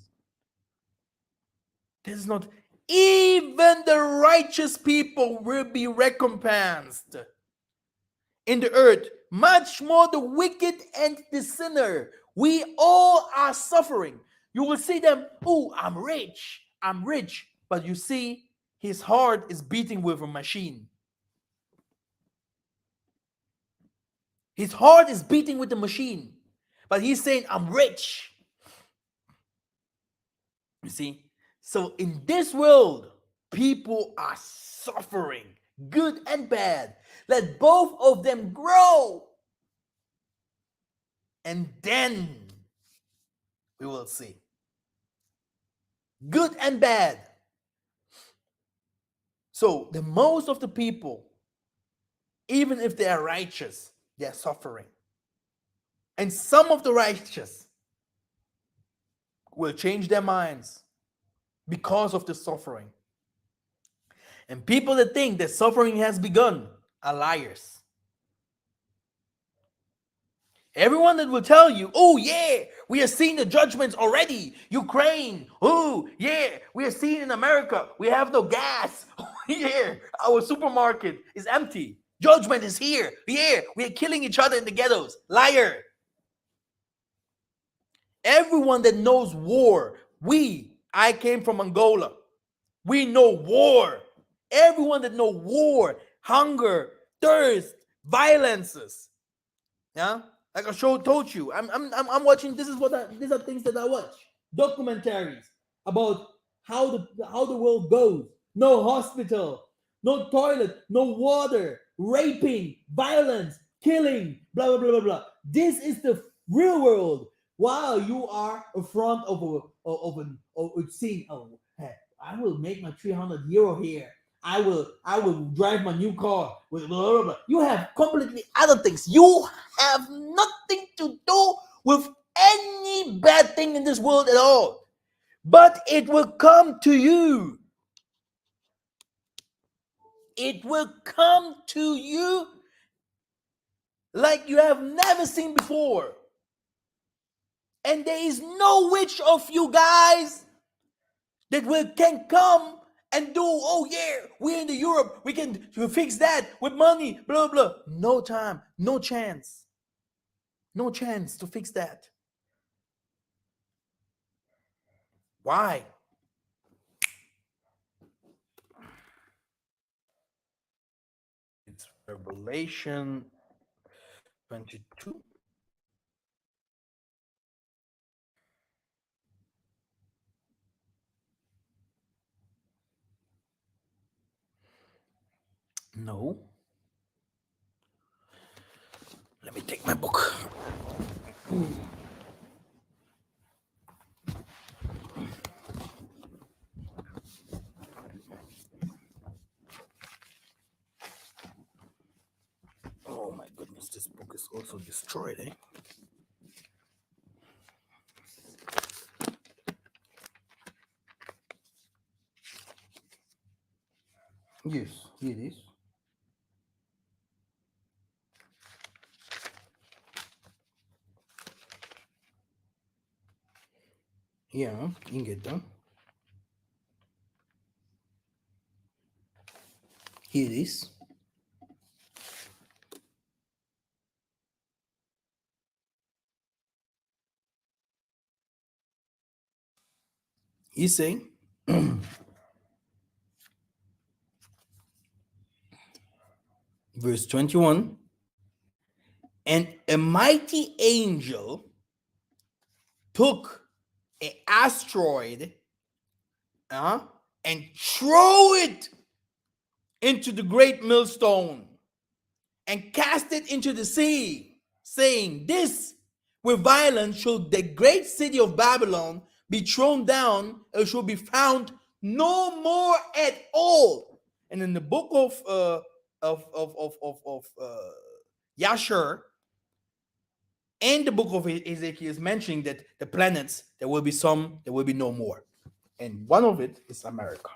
This is not. Even the righteous people will be recompensed in the earth, much more the wicked and the sinner. We all are suffering. You will see them, oh, I'm rich, I'm rich. But you see, his heart is beating with a machine. His heart is beating with the machine. But he's saying, I'm rich. You see? So in this world, people are suffering, good and bad. Let both of them grow. And then we will see. Good and bad. So the most of the people, even if they are righteous, they are suffering. And some of the righteous will change their minds because of the suffering. And people that think that suffering has begun are liars. Everyone that will tell you, oh yeah, we are seeing the judgments already. Ukraine, oh yeah, we are seeing in America, we have no gas. Oh yeah, our supermarket is empty. Judgment is here. Yeah, we are killing each other in the ghettos. Liar. Everyone that knows war, I came from Angola. We know war. Everyone that know war, hunger, thirst, violences. Yeah, like I told you, I'm watching. These are things that I watch. Documentaries about how the world goes. No hospital, no toilet, no water, raping, violence, killing, blah blah blah blah blah. This is the real world. While you are in front of a scene. Oh, hey, I will make my 300 euro here. I will drive my new car with blah, blah, blah. You have completely other things. You have nothing to do with any bad thing in this world at all. But it will come to you. It will come to you like you have never seen before. And there is no which of you guys that can come and do, oh yeah, we're in the Europe, we can fix that with money, blah blah. No time, no chance. No chance to fix that. Why? It's Revelation 22. No. Let me take my book. Oh my goodness, this book is also destroyed, eh? Yes, here it is. Yeah, you can get them. Here it is. He's saying, verse 21, and a mighty angel took an asteroid and threw it into the great millstone and cast it into the sea, saying, this with violence shall the great city of Babylon be thrown down, and shall be found no more at all. And in the book of Yasher and the book of Ezekiel is mentioning that the planets, there will be some, there will be no more. And one of it is America.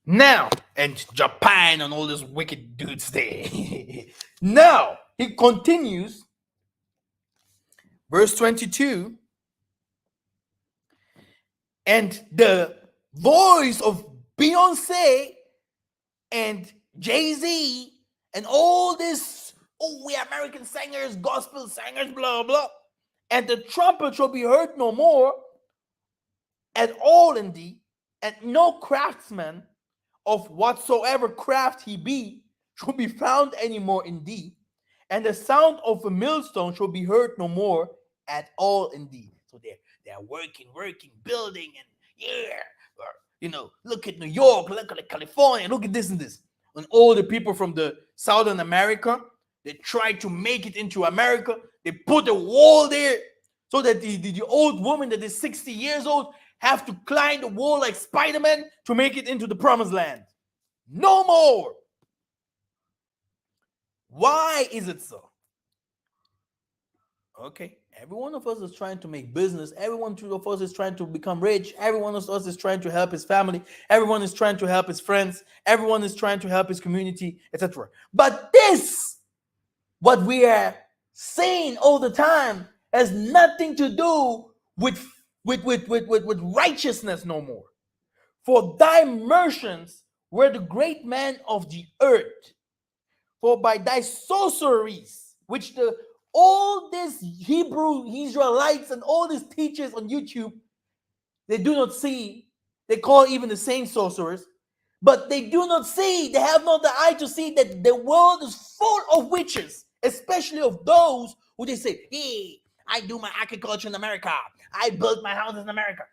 Now, and Japan and all these wicked dudes there. Now, he continues, verse 22, and the voice of Beyonce and Jay-Z and all this, oh, we American singers, gospel singers, blah, blah, and the trumpet shall be heard no more at all in thee, and no craftsman of whatsoever craft he be shall be found any more in thee, and the sound of a millstone shall be heard no more at all in thee. So they're working, building, and yeah, look at New York, look at California, look at this and this. And all the people from the Southern America, they try to make it into America. They put a wall there so that the old woman that is 60 years old have to climb the wall like Spider-Man to make it into the promised land. No more. Why is it so? Okay, every one of us is trying to make business. Every one of us is trying to become rich. Every one of us is trying to help his family. Everyone is trying to help his friends. Everyone is trying to help his community, etc. But this, what we are saying all the time, has nothing to do with righteousness no more. For thy merchants were the great men of the earth. For by thy sorceries, which all these Hebrew Israelites and all these teachers on YouTube, they do not see. They call even the same sorcerers, but they do not see. They have not the eye to see that the world is full of witches, especially of those who they say, hey, I do my agriculture in America. I built my house in America.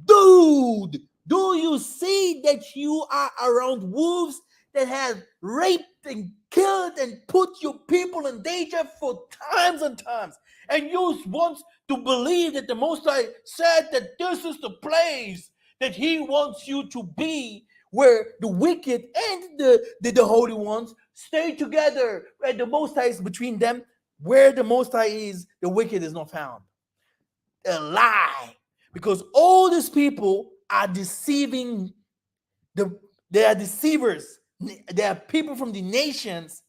Dude, do you see that you are around wolves that have raped and killed and put your people in danger for times and times? And you want to believe that the Most High said that this is the place that He wants you to be, where the wicked and the holy ones stay together, and the Most High is between them. Where the Most High is, the wicked is not found. A lie. Because all these people are deceiving, they are deceivers. They are people from the nations,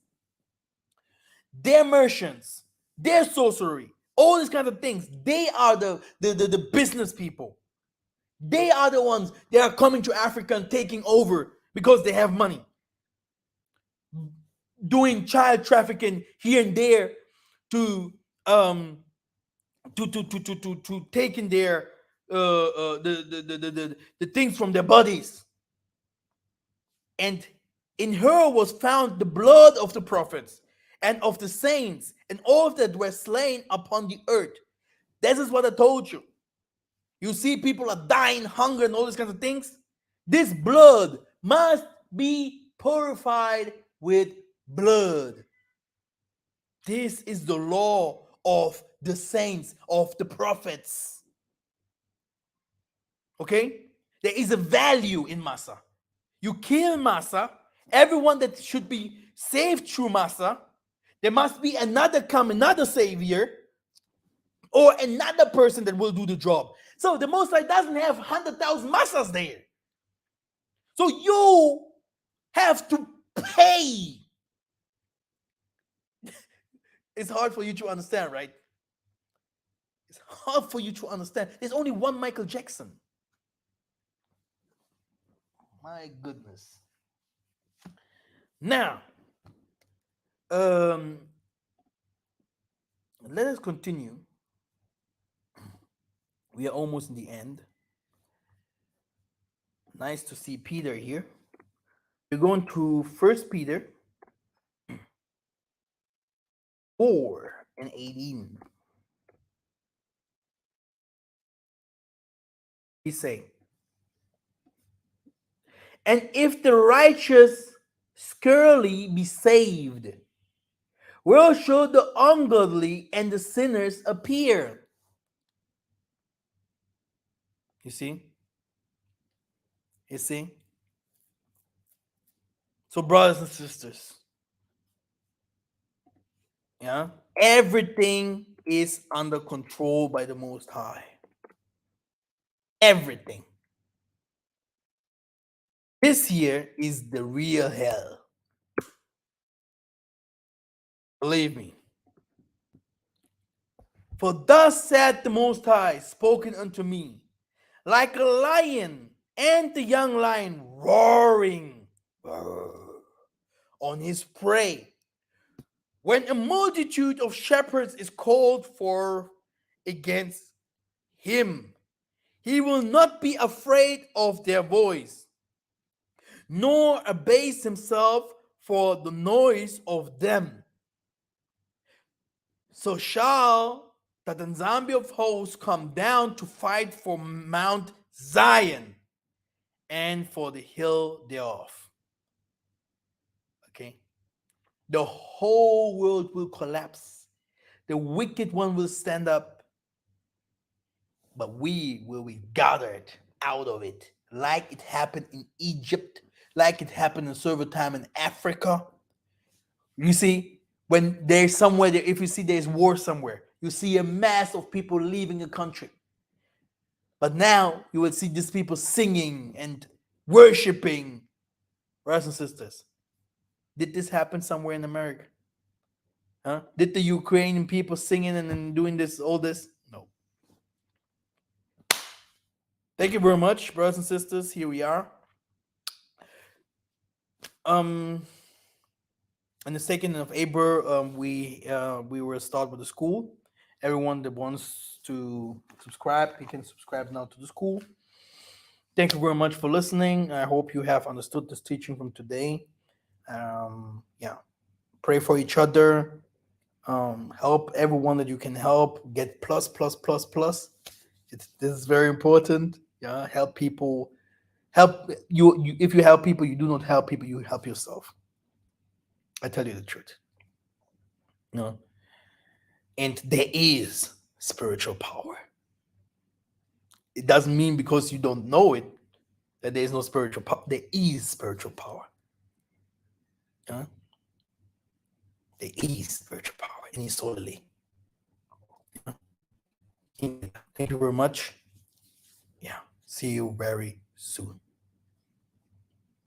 their merchants, their sorcery, all these kinds of things. They are the business people. They are the ones that are coming to Africa and taking over because they have money. Doing child trafficking here and there to taking their the things from their bodies. And in her was found the blood of the prophets and of the saints and all that were slain upon the earth. This is what I told you. You see, people are dying, hunger, and all these kinds of things. This blood must be purified with blood. This is the law of the saints, of the prophets. Okay? There is a value in Massa. You kill Massa, everyone that should be saved through Massa, there must be another savior, or another person that will do the job. So the Most High doesn't have 100,000 Massas there. So you have to pay. It's hard for you to understand, right? It's hard for you to understand. There's only one Michael Jackson. My goodness. Now, um, let us continue. We are almost in the end. Nice to see Peter here. We're going to First Peter 4:18. He say, and if the righteous scarcely be saved, where shall the ungodly and the sinners appear? You see? You see? So, brothers and sisters, yeah, everything is under control by the Most High. Everything. This year is the real hell. Believe me. For thus said the Most High, spoken unto me, like a lion and the young lion roaring on his prey. When a multitude of shepherds is called for against him, he will not be afraid of their voice, nor abase himself for the noise of them. So shall the Tanzambi of hosts come down to fight for Mount Zion and for the hill thereof. Okay? The whole world will collapse. The wicked one will stand up, but we will be gathered out of it, like it happened in Egypt, like it happened in several time in Africa. You see, when there's somewhere there, if you see there's war somewhere, you see a mass of people leaving a country. But now you will see these people singing and worshiping. Brothers and sisters, did this happen somewhere in America? Huh? Did the Ukrainian people singing and doing this, all this? No. Thank you very much, brothers and sisters. Here we are. On the 2nd of April, we will start with the school. Everyone that wants to subscribe, you can subscribe now to the school. Thank you very much for listening. I hope you have understood this teaching from today. Yeah, pray for each other. Help everyone that you can help. Get plus, plus, plus, plus. This is very important. Yeah, help people. Help you. If you help people, you do not help people. You help yourself. I tell you the truth. No, and there is spiritual power. It doesn't mean because you don't know it that there is no spiritual power. There is spiritual power. Yeah? There is spiritual power in his solely. Yeah? Thank you very much. Yeah. See you very soon.